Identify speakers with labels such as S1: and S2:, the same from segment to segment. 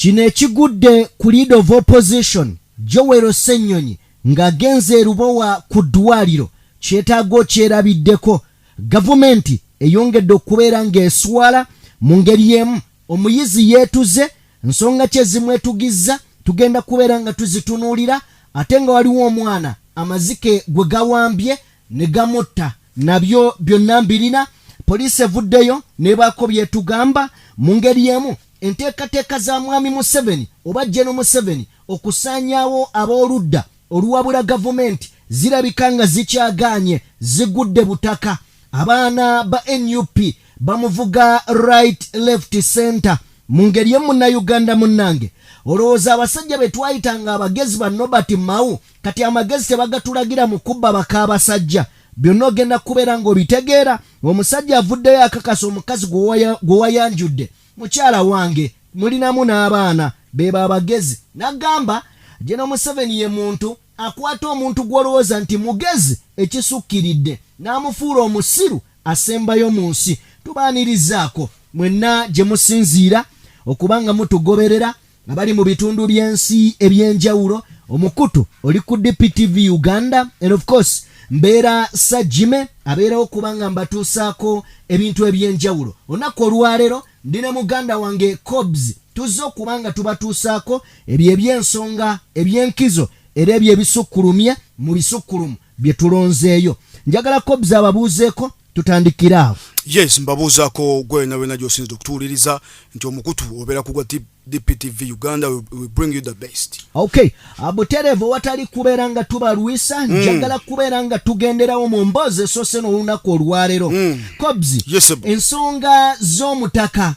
S1: kino ekigudde ku leader of opposition Joel Ssenyonyi ng'agenze erubowa ku ddwaliro kyetaago kyerabiddeko. Gavumenti eyongedde okubeera ng'eswala mu ngeri y'emu. Omuyizi yeetuze, nsonga kye zimwetugizza, tugenda kubeera nga tuzitunuulira, ate nga waliwo omwana amazike gwe gawambye ne gamutta, nabyo byonna mbirina. Poliisi evuddeyo n'ebaako byetugamba mu ngeri y'emu. Enteekateeka za mwami Museveni oba Jeno Museveni okusaanyaawo abooludda oluwabula gavumenti zirabika nga zikyagaanye, zigudde butaka. Abaana ba NUP bamuvuga right left center mu ngeri y'emu. Munnayuganda munnange, olowooza abasajja be twayitanga abagezi ba Nobert Mao kati amagezi tebagatulagira mu kubba bakaabasajja? Byonna ogenda kubeera ng'obitegeera. Omusajja avuddeyo akakasa omukazi gwe wayanjudde, mukyala wange mulinamu n'abaana beba abagezi. Nagamba Jeno Museveni ye muntu akwata omuntu gw'olowooza nti mugezi ekisukkiridde n'amufuula omusiru asembayo mu nsi. Tubaanirizaako mwenna gye musinziira okubanga mutugoberera abali mu bitundu by'ensi ebyenjawulo. Omukutu oli ku DPTV Uganda, and of course mbeera Sajime abeerawo kubanga mbatuusaako ebintu ebyenjawulo. Olunaku olwaleero ndina muganda wange Cobbs, tuzze okubanga tubatuusaako ebyo eby'ensonga eby'enkizo era ebyo ebisukkulumye mu bisukkulumu bye tulonzeeyo. Njagala Cobbs ababuuzeeko, tutandikire awo.
S2: Yes, mbabuuzaako gwe na gy'osinza okutuwuliriza nti omukutu obeera kugwa DPTV Uganda, we bring you the best.
S1: Okay, abuterevu watali kubeera nga tubalwisa, njagala kubeera nga tugenderawo mu mboozi esoose n'olunaku olwaleero. Cobbs,
S2: yes,
S1: ensonga z'omutaka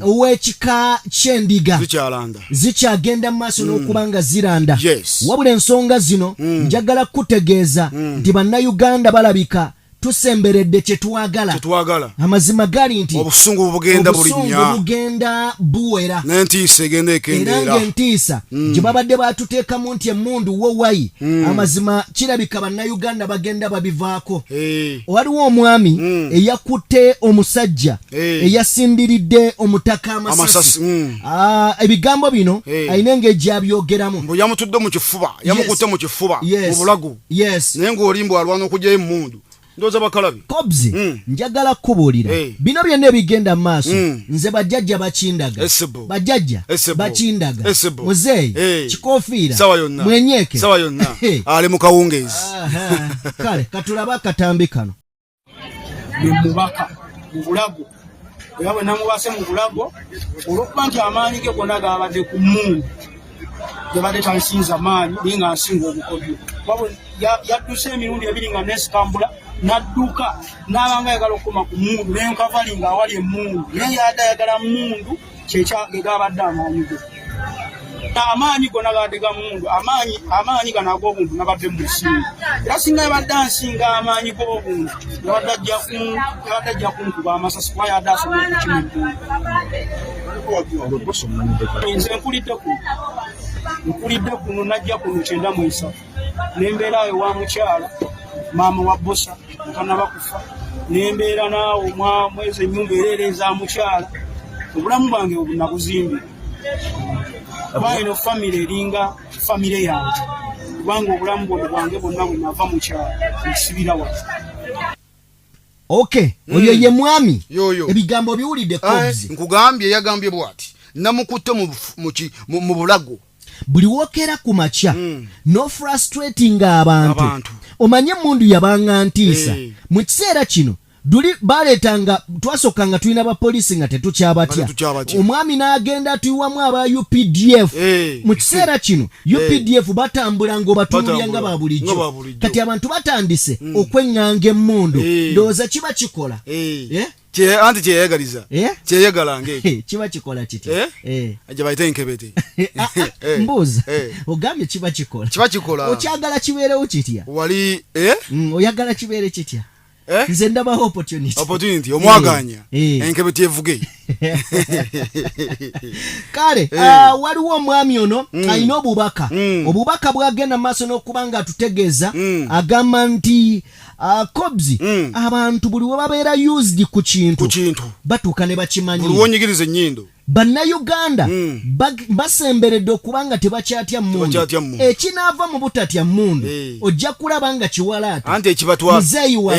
S1: ow'ekika ky'endiga zikyagenda mu maaso n'okuba nga ziranda.
S2: Yes.
S1: Wabula ensonga zino njagala kutegeeza nti bannayuganda balabika tusemberedde kyetwagala. Amazima gali nti
S2: obusungu
S1: bugenda buwera
S2: n'entiisa egenda ekendeera,
S1: era ng'entiisa gye babadde baatuteekamu nti emmundu wowayi. Amazima kirabika bannayuganda bagenda babivaako. Waliwo omwami eyakutte omusajja eyasindiridde omutaka amasasi. Ebigambo bino ayina engeri abyogeramu.
S2: mbu yamutudde mu kifuba, yamukutte mu kifuba mu bulago, naye ng'olimbu alwana okugyayo emmundu. Ndoza bakalabi.
S1: Cobbs, njagala kubuulira bino byonna ebigenda mu maaso. Nze bajjajja bakindaga, bajjajja bakindaga, muzeeyi kikoofiira, mwenyeeke
S2: sawa yonna ali mu kawungeezi.
S1: Kale katulabe akatambi kano.
S3: Mubaka mu bulago era bwe namubase mu bulago olw'okuba nti amaanyi ge gonna gaabadde ku mmundu yabadde tansinza amaanyi naye nga nsinga obukodyo. Yadduse emirundi ebiri nga nesikambula n'adduka n'abanga ayagala okukoma ku mmundu nenkavali nga awali emmundu naye yadde ayagala mmundu kyekyange gaabadde amaanyi ge. Amaanyi gonna gaabadde ga mmundu, amaanyi gano ag'obuntu nabadde musinga era singa yabadde ansinga amaanyi g'obuntu yabadde ajja kunkuba amasasi kuba yadde asobola okukima eggulu. Nze nkulidde kuno najja kuno 93 nembeera awo wa mukyala maama wa bosa mutanaba kufa, nembeera naawo mwezi ennyumba ereereza mukyala. Obulamu bwange obunabuzimbira kuba ino famire eringa famire yange kubanga obulamu bwange bwonna bwe nava mu kyalo ekisibira wa.
S1: Okay, oyo ye mwami ebigambo biwulidde Cobbs.
S2: Nkugambye yagambye bw'ati namukutte mu bulago.
S1: Buli wookera ku makya no frustrating abantu. Omanye emmundu yabanga ntiisa. Mu kiseera kino baleetanga twasokanga tulina abapoliisi nga tetukyabatya. Omwami n'agenda tuyiwamu aba UPDF. Mu kiseera kino UPDF batambula ng'obatunulya nga ba bulijjo. Kati abantu batandise okweŋŋanga emmundu. Ndowooza kiba kikola.
S2: Anti kyeyagaliza kyeyagala ng'ekyo
S1: kiba kikola kiti
S2: gye bayita enkebete.
S1: Mbuuza ogambye kiba kikola okyagala kibeerewo kitya?
S2: Wali
S1: oyagala kibeere kitya? Nze ndabaho opportunity
S2: omwaganya enkebete evuge.
S1: Kale waliwo omwami ono alina obubaka bwagenda mu maaso n'okuba nga atutegeeza. Agamba nti Cobbs, abantu buli we babeera used ku kintu batuuka ne bakimanyira.
S2: Buli wonyigiriza ennyindo
S1: bannayuganda basemberedde okubanga tebakyatya mmundu ekinaava mu butatya mmundu ojja kulaba nga kiwalaata
S2: anti ekibatwa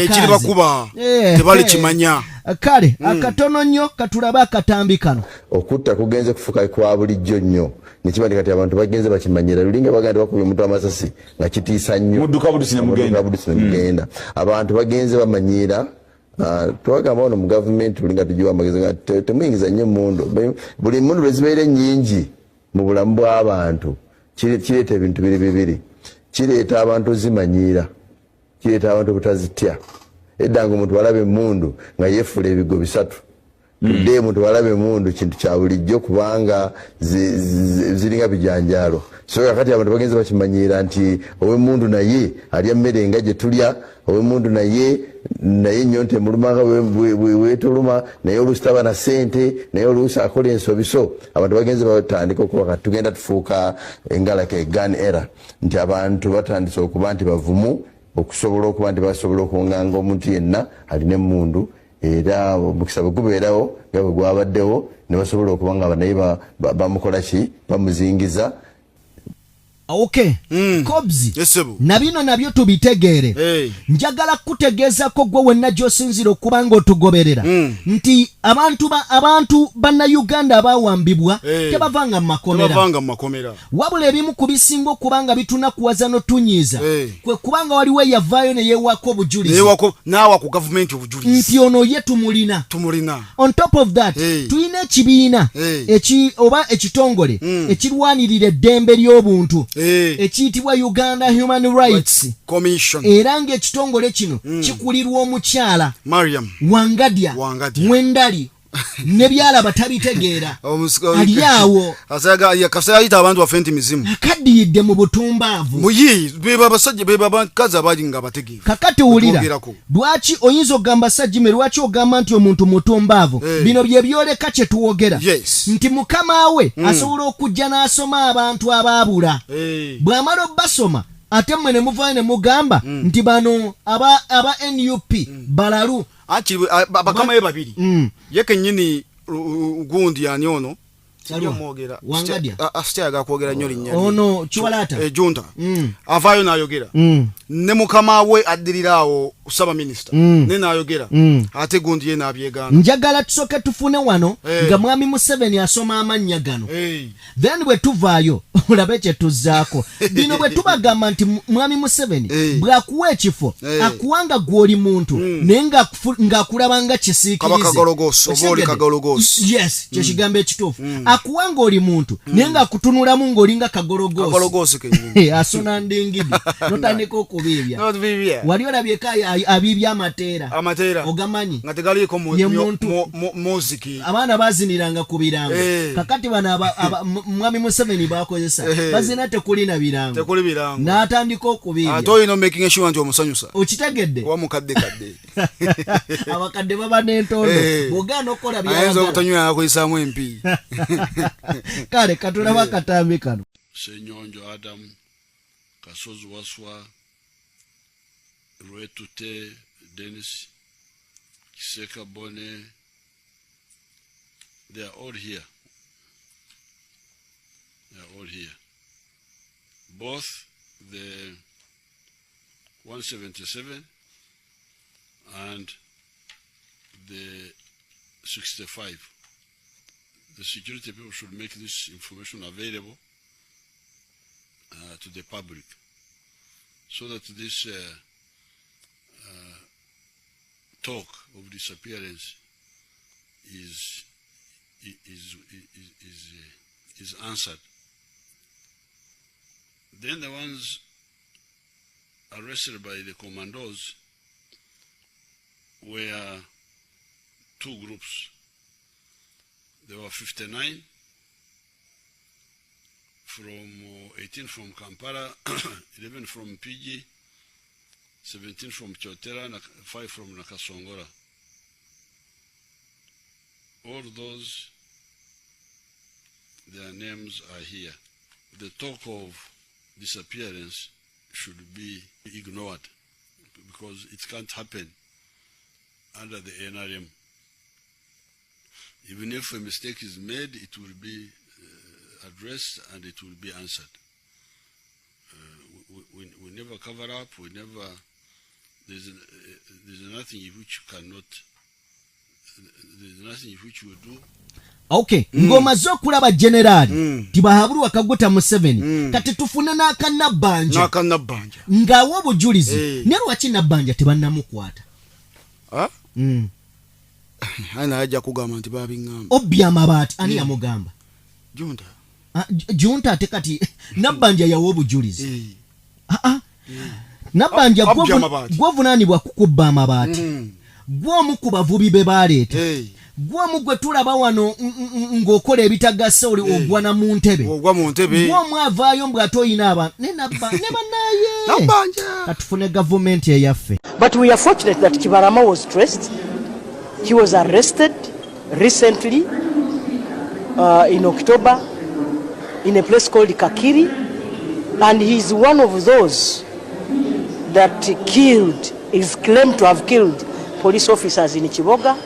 S2: ekiribakuba tebali kimanya.
S1: Kale akatono nnyo katulabe akatambi kano.
S4: Okutta kugenze kufuka kwa bulijjo nnyo nekiba kati abantu bagenze bakimanyira lulinga baganda bakubye omuntu amasasi nga kitiisa nnyo
S5: mudduka budusi ne mugenda
S4: abantu bagenze bamanyira. Twagamba ono mu gavumenti lulinga tujiwa amagezi nga temuyingiza nnyo emmundu buli mmundu lwezibaire nnyingi mu bulamu bw'abantu kireeta ebintu bibiri kireeta abantu zimanyira kireeta abantu butazitya. Edda nga omuntu alaba emmundu nga yeefula ebigo bisatu tudde omuntu alaba emmundu kintu kya bulijjo kubanga ziringa bijanjaalo. So kakati abantu bagenze bakimanyira nti ow'emmundu naye alya mmere nga gye tulya ow'emmundu naye nnyo ntemulumanga weetuluma naye oluusi taba na ssente naye oluusi akola ensobiso. Abantu bagenze batandika okuba kati tugenda tufuuka engalaka egan era nti abantu batandise okuba nti bavumu okusobola okuba nti basobola okunganga omuntu yenna alina emmundu era omukisa bwe gubeerawo nga bwe gwabaddewo ne basobola okuba nga naye bamukola ki bamuzingiza.
S1: Okay. Kobzi. Nabino nabyo tubitegeere. Njagala kutegeezako gwe wenna gy'osinzira okuba ng'otugoberera nti abantu bannayuganda abawambibwa tebavanga mu makomera. Wabula ebimu ku bisinga okuba nga bitunakuwaza n'otunyiiza kwe kubanga waliwo eyavaayo ne yeewako obujulizi
S2: n'awa ku gavumenti obujulizi
S1: nti ono ye tumulina. On top of that tulina ekibiina oba ekitongole ekirwanirira eddembe ly'obuntu ekiyitibwa Uganda Human Rights
S2: Commission
S1: era ng'ekitongole kino kikulirwa omukyala
S2: Mariam
S1: Wangadya Mwendali ne byalaba tabitegeera ali awo
S2: kasayita abantu baffe nti mizimu
S1: akadiyidde mu butumbaavu
S2: muyi bebabasajja bebabakazi abali nga bategeera.
S1: Kakati wulira lwaki oyinza okugamba sajjime lwaki ogamba nti omuntu mutumbaavu bino bye byoleka kye tuwogera nti mukama we asobola okujja n'asoma abantu abaabula bw'amala obbasoma ate mmwe ne muvaayo ne mugamba nti bano aba NUP balalu
S2: bakama ye babiri ye kennyini gundi ani ono mwogera asityaga kwogera nnyo linnya
S1: ono kiwalaata
S2: ejunta avaayo n'ayogera ne mukama we addirira awo saba minisita ne n'ayogera ate gundi ye n'abyegaana.
S1: Njagala tusooke tufune wano nga mwami Museveni asoma amannya gano then bwe tuvaayo olabe kye tuzzaako bino bwe tubagamba nti mwami Museveni bw'akuwa ekifo akuwanga gw'oli muntu naye ng'akulaba nga kisiikirize. Yes kye kigambo ekituufu akuwanga oli muntu naye ng'akutunulamu ng'olinga kagologoosi asona ndingidi notandika okubiibya wali olabyeko abiibya amateera ogamanyi
S2: nga tegaliiko muziki
S1: abaana baziniranga ku birango kakati bano mwami Museveni bakozesa bazina tekulina birango n'atandika okubiibya
S2: ate olina making sure nti omusanyusa
S1: okitegedde
S2: wamukaddekadde
S1: abakadde baba n'entondo bw'ogaana okukola
S2: ayinza obutanywa akoyisaamu empi.
S1: Kale katulaba akatambi kano.
S6: Ssenyonyi Adam Kasozi Waswa Rwetute Dennis Kiseka Bone, they are all here. Both the 177 and the 65. The security people should make this information available to the public, so that this talk of disappearance is answered. Then the ones arrested by the commandos were two groups. There were 59 from 18 from Kampala, 11 from PG, 17 from Chotera, and 5 from Nakasongola. All those, their names are here. The talk of disappearance should be ignored because it can't happen under the NRM. Even if a mistake is made, it will be addressed and it will be answered. We never cover up. We never. There's nothing which you cannot. There's nothing which we do.
S1: Okay, ngomaze okulaba generali tibahabulwa Kaguta Museveni kati tufune n'akanabbanja ng'awa obujulizi ne lwaki nabbanja tebannamukwata
S2: ana ajja kugamba nti babingamba
S1: obbi amabaati ani yamugamba junta ate kati nabbanja yawa obujulizi nabbanja gwovunaanibwa kukubba amabaati gwomu ku bavubi be baleeta gwomu gwe tulaba wano ng'okola ebitagasa oli ogwana mu ntebe gwomu avaayo mbw ate oyina abantu ne bannaye katufune gavumenti eyaffe.
S7: But we are fortunate that Kibarama was traced. He was arrested recently in October in a place called Kakiri, and he's one of those that is claimed to have killed police officers in Chiboga,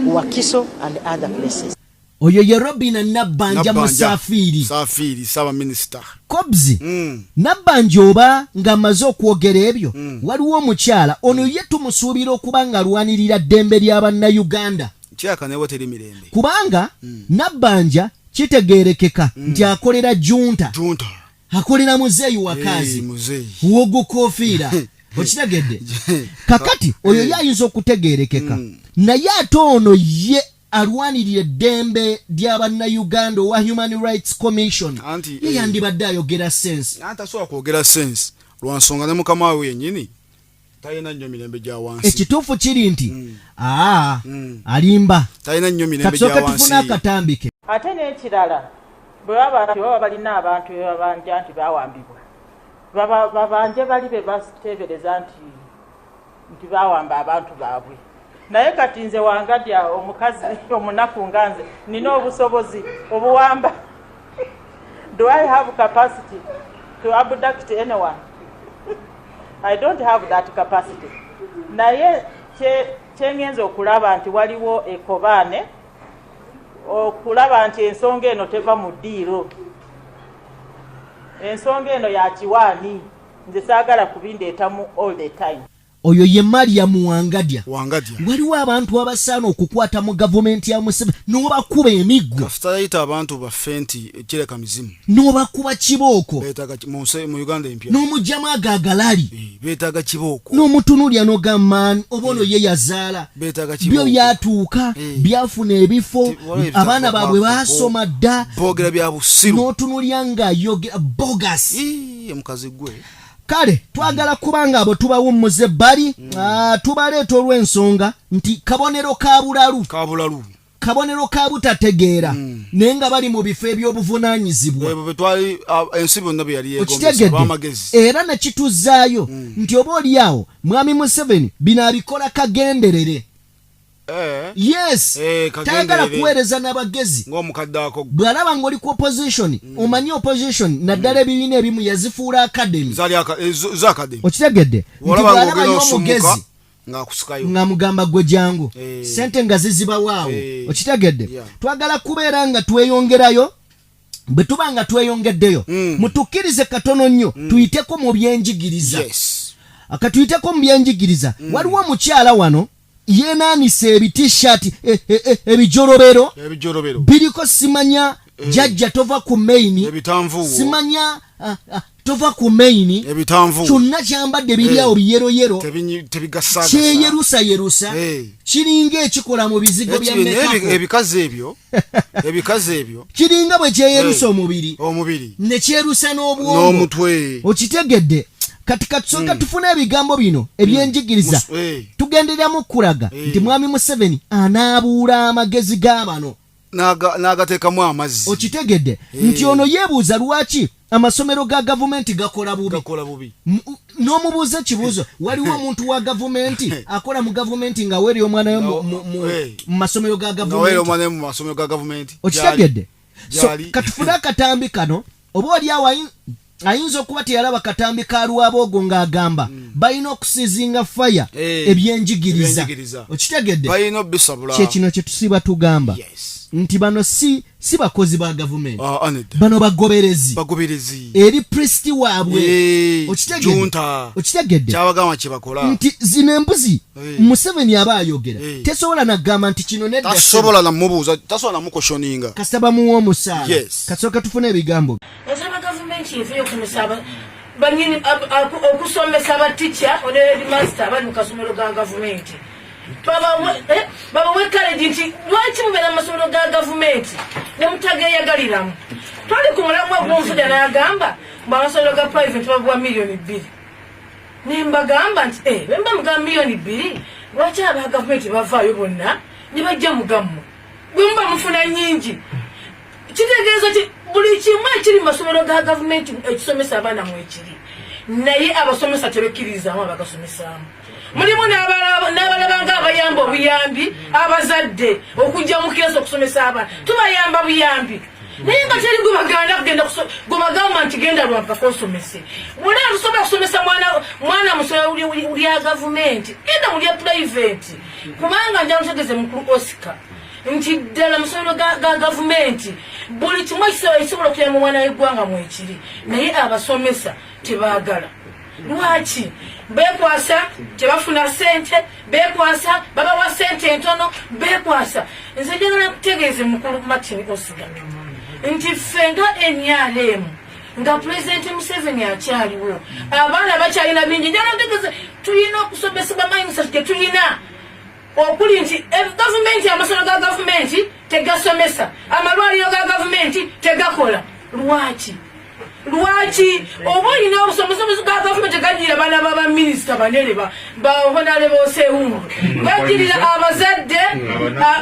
S7: Wakiso and other places.
S1: Oyo ye Robina Nabbanja Musafiri
S2: saba minister
S1: Kobzi Nabbanja oba ng'amaze okwogera ebyo waliwo omukyala ono ye tumusuubira okuba nga alwanirira ddembe ly'Abannayuganda kubanga Nabbanja kitegeerekeka nti akolera junta akolera muzeeyi wakazi w'ogukofiira okitegedde kakati oyo yayinza okutegeerekeka naye ate ono ye alwanirira eddembe ly'Abannayuganda owa Human Rights Commission ye yandibadde ayogera sense
S2: tasobola kwogera sense lwansonga ne mukama we yennyini talina nnyo mirembe gya wansi
S1: ekituufu kiri nti alimba
S2: talina nnyo mirembe gya wansi
S1: kasooka tufuna akatambike
S8: ate n'ekirala bwe baba balina abantu babanja nti bawambibwa babanje bali be bateebereza nti bawamba abantu baabwe naye kati nze wangadya omukazi omunaku nganze nina obusobozi obuwamba. Do I have capacity to abduct anyone? I don't have that capacity. Naye kyengenza okulaba nti waliwo ekobaane okulaba nti ensonga eno teva mu ddiiro, ensonga eno ya kiwaani, nze saagala kubindeetamu all the time.
S1: Oyo ye Maria Muwangadya waliwo abantu abasaana okukwata mu gavumenti ya Museveni n'obakuba emiggo
S2: kafutayita abantu baffe nti ekireka mizimu
S1: n'obakuba kibooko
S2: beetaga mu Uganda empya
S1: n'omugyamu agagalali
S2: beetaga kibooko
S1: n'omutunulya n'ogamba oba ono ye yazaala byo byatuuka byafuna ebifo abaana baabwe baasoma dda
S2: boogera bya busiru
S1: n'otunulya ng'ayogera bogas
S2: omukazi gwe.
S1: Kale twagala kubanga abo tubawummuze bali tubaleeta olw'ensonga nti kabonero kabonero ka butategeera naye nga bali mu bifo eby'obuvunaanyizibwa
S2: ensi bonna bwe yali
S1: yeegomba era ne kituzaayo nti oba oliawo mwami Museveni bino abikola kagenderere. Yes, tayagala kuweereza n'abagezi
S2: ng'omukadde ako
S1: bw'alaba ng'oli ku opposition omanyi opposition naddala ebibiina ebimu yazifuula academy okitegedde nti bw'alaba y'omugezi ng'amugamba gwe jangu sente nga zizibawaawo okitegedde twagala kubeera nga tweyongerayo bwe tuba nga tweyongeddeyo mutukkirize katono nnyo tuyiteko mu byenjigiriza akatuyiteko mu byenjigiriza waliwo omukyala wano yeenaanisa ebitishati ebijolobero biriko simanya jajja tova ku maini simanya tova ku maini kyonna kyambadde biri awo biyeroyero kyeyerusayerusa kiringa ekikola mu bizigo bya mekako
S2: ebikazi ebyo
S1: kiringa bwe kyeyerusa omubiri ne kyerusa n'obwongo okitegedde kati katusonga tufuna ebigambo bino ebyenjigiriza tugendereramu kulaga nti mwami Museveni anaabuula amagezi g'abano
S2: n'agateekamu amazzi
S1: okitegedde nti ono yeebuuza lwaki amasomero ga gavumenti gakola bubi n'omubuuza ekibuuzo waliwo omuntu wa gavumenti akola mu gavumenti nga weeri omwana mu masomero ga gavumenti okitegedde so katufune akatambi kano oba oliawo ayinza okuba teyalaba katambi ka lwabogo ng'agamba balina okusizinga faya ebyenjigiriza okitegedde kyekino kye tusiba tugamba nti bano si bakozi ba gavumenti bano bagoberezi eri priesti waabwe okitegedde nti zino embuzi Museveni aba ayogera tesobola nagamba nti kino
S2: tasobola namubuuza tasobola namukoshoninga
S1: kasita bamuwa omusaala kasooka tufune ebigambo
S9: gavumenti eveyo kumusaba banyini okusomesa abatica onedmaster abali mu kasomero ga gavumenti baba wekaleji nti lwaki mubeera mu masomero ga gavumenti ne mutageeyagaliramu twali ku mulamu ogw'omusajja n'agamba amasomero ga private babuwa $2 million nembagamba nti bemba mugamba $2 lwaki aba gavumenti bavaayo bonna ne bajja mugamu bwe muba mufuna nyingi kitegeeza ti buli kimu ekiri mu masomero ga gavumenti ekisomesa abaana mu ekiri naye abasomesa tebekkiririzaamu abagasomesaamu mulimu n'abalabanga abayamba obuyambi abazadde okujja mu keesi okusomesa abaana tubayamba buyambi naye nga teri gwebagamba nti genda lwampaka osomese muna tusobola kusomesa mwana musomero lya gavumenti genda mu lya private kubanga njala otegeze mukulu Oscar nti ddala masomero ga gavumenti buli kimu ekisobola okuyamba omwana w'eggwanga mu ekiri naye abasomesa tebaagala lwaki beekwasa tebafuna sente beekwasa babawa sente entono beekwasa nze njagala kutegeeze mukulu Martin Osiga nti ffe nga NRM nga Pulezidenti Museveni akyaliwo abaana bakyalina bingi njagala kutegeeze tulina okusomesebwa mindset tetulina okuli nti gavumenti amasomero ga gavumenti tegasomesa amalwaliro ga gavumenti tegakola lwaki oba olina obusomosomozi ga gavumenti gajjira abaana b'abaminisita banene bahonale bosewungu bajjirira abazadde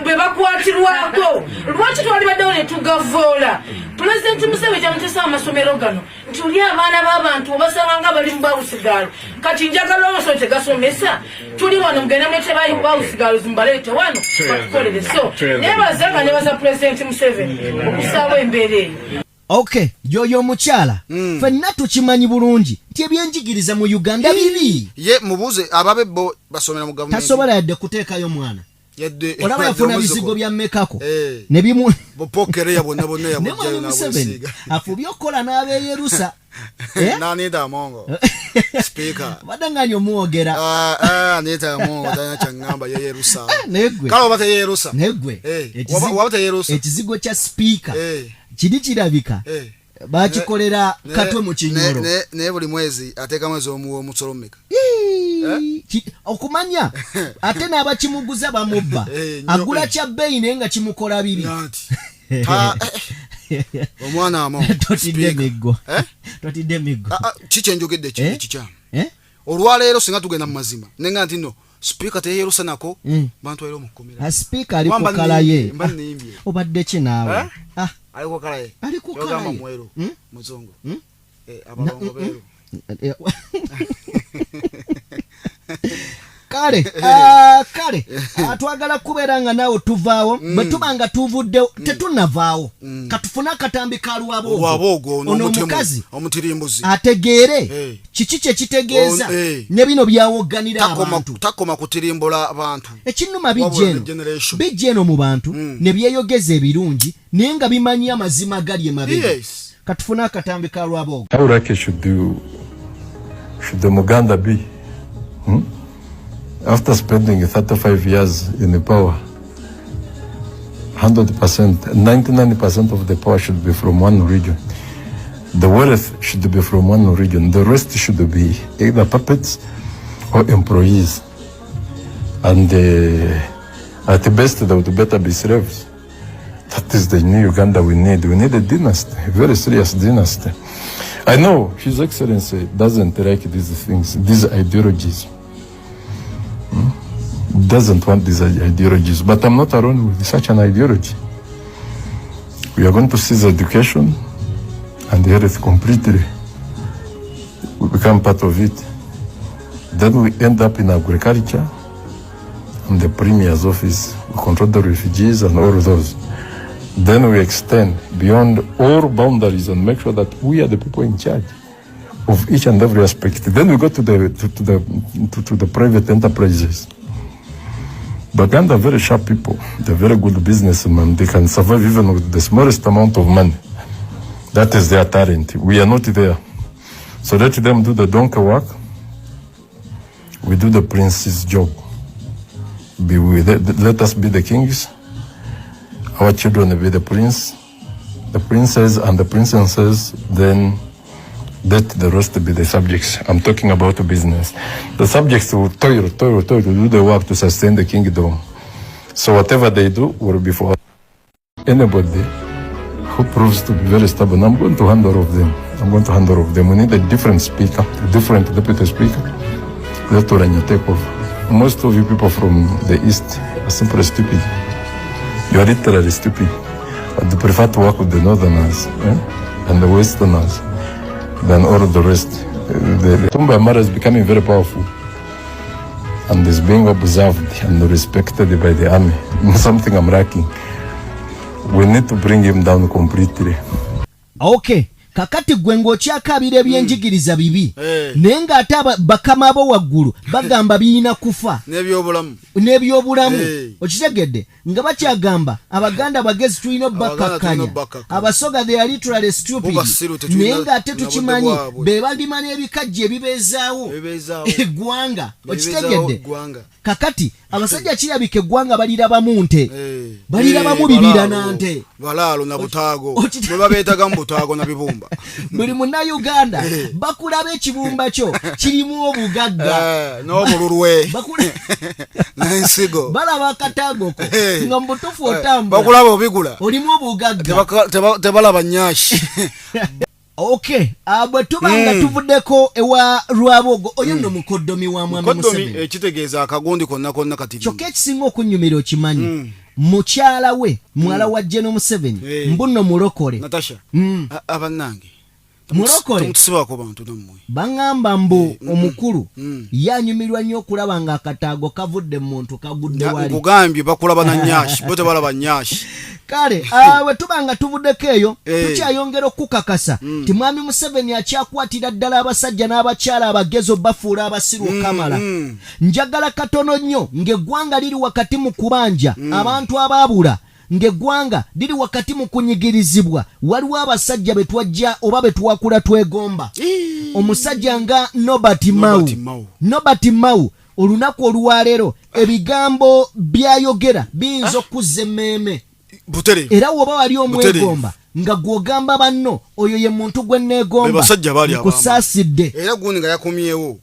S9: be bakwatirwako lwaki twalibaddewo ne tugavoola Pulezidenti Museveni kyamutesa amasomero gano nti oli abaana b'abantu obasabanga bali mu bawusigaalo kati njagala amasomero tegasomesa tuli wano mugenda muleete bawusigaalo zimbaleete wano batukolere so nebaza nga nebaza Pulezidenti Museveni okusaawo embeera eyo
S1: okay yoyo omukyala ffenna tukimanyi bulungi nti ebyenjigiriza mu Uganda bibi
S2: ye mubuuze ababe bo basomera mu gavumenti
S1: tasobola yadde kuteekayo mwana olaba yafuna bizigo bya mmekako ne bimu
S2: bopokere yabona yabujjayo
S1: n'abwesiga afubye okukola n'abeeyerusa
S2: nanida mongo speaker
S1: badanganya omwogera
S2: neta mongo tanya changamba yeyerusa
S1: negwe
S2: kalo bata yeyerusa
S1: negwe
S2: wabata yeyerusa
S1: ekizigo kya speaker kidi kirabika bakikolera katwe mu kinyoro
S2: ne buli mwezi ateka mwezi omusolomeka
S1: okumanya ate n'abakimuguza bamubba agula kya bbeyi naye nga kimukola bibi
S2: omwana amo
S1: totidde miggo
S2: kikyenjogedde kikyamu olwaleero singa tugenda mu mazima nenga nti no speaker teyerusa nako bantu ayiro mukomera
S1: speaker ali ku kala ye obadde kinaawe
S2: aliko kala ye
S1: aliko kala ye
S2: mwero muzungu abalongo bero
S1: kale atwagala kubeera nga naawe tuvaawo bwe tubanga tuvudde tetunavaawo katufuna akatambi ka lwabogo ono omukazi
S2: omutirimbuzi
S1: ategeere kiki kye kitegeeza ne bino byawogganira abantu
S2: takoma kutirimbula abantu
S1: ekinnuma bijja eno mu bantu ne byeyogeza ebirungi naye nga bimanyi amazima gali emabega katufuna akatambi ka lwabogo
S10: should the Muganda be after spending 35 years in the power, 100%, 99% of the power should be from one region. The wealth should be from one region. The rest should be either puppets or employees. And at the best, they would better be slaves. That is the new Uganda we need. We need a dynasty, a very serious dynasty. I know His Excellency doesn't like these things, these ideologies. Doesn't want these ideologies, but I'm not alone with such an ideology. We are going to seize education and health completely. We become part of it. Then we end up in agriculture and the Premier's office. We control the refugees and all of those. Then we extend beyond all boundaries and make sure that we are the people in charge. of each and every aspect. Then we go to the private enterprises. Baganda are very sharp people. They're very good businessmen. They can survive even with the smallest amount of money. That is their talent. We are not there. So let them do the donkey work. We do the prince's job. Let us be the kings. Our children will be the prince, the princess and the princesses. Then let the rest be the subjects. I'm talking about business. The subjects will toil to do the work to sustain the kingdom. So whatever they do will be for anybody who proves to be very stubborn. I'm going to hand all of them. We need a different speaker, a different deputy speaker. Let Oranya take over. Most of you people from the east are simply stupid. You are literally stupid. But they prefer to work with the northerners and the westerners than all of the rest. The Tumba Amara is becoming very powerful and is being observed and respected by the army. Something I'm lacking. We need to bring him down completely.
S1: Okay. Kakati gwengo kyakabira ebyenjigiriza bibi nenga ate bakama abo waggulu bagamba birina kufa n'ebyobulamu okitegedde nga bakyagamba abaganda bagezi tulina obbakkakkanya abasoga they are literally stupid nenga ate tukimanyi be balima n'ebikajja ebibeezaawo eggwanga okitegedde kakati abasajja kirabika eggwanga balirabamu nte balirabamu bibira nante
S2: balaalo na butaago bwe babeetaga mu butaago na bibumba
S1: buli munnayuganda bakulaba ekibumba kyo kirimu obugagga
S2: n'obululwe n'ensigo
S1: balaba akataagoko nga mu butuufu otambula
S2: bakulaba obigula
S1: olimu obugagga
S2: tebalaba nnyashi.
S1: Okay, bwe tubanga tuvuddeko ewa Lwabogo oyo nno mukoddomi wa mwami Museveni
S2: ekitegeeza akagundi konna kati
S1: kyokka ekisinga okunyumira okimanyi mukyala we mwala wa General Museveni mbuno mulokole
S2: Natasha abannange
S1: mulokole
S2: tumutusibako bantu nammwe
S1: bangamba mbu omukulu yanyumirwa nnyo okulaba nga akataago kavudde mu muntu kagudde wali
S2: nkugambye bakulaba na nnyashi bo tebalaba nnyashi
S1: kale bwe tubanga tuvuddeko eyo tukyayongera okukakasa ti mwami Museveni akyakwatira ddala abasajja n'abakyala abagezo bafuula abasiru okamala njagala katono nnyo ng'eggwanga liri wakati mu kubanja abantu abaabula ng'eggwanga liri wakati mu kunyigirizibwa waliwo abasajja be twajja oba be twakula twegomba omusajja nga Nobert Mao olunaku olwaleero ebigambo byayogera biyinza okuzza emmeeme era woba wali omwegomba nga gwogamba banno oyo ye muntu gwe neegomba kusaasidde
S2: era gundi nga yakomyewo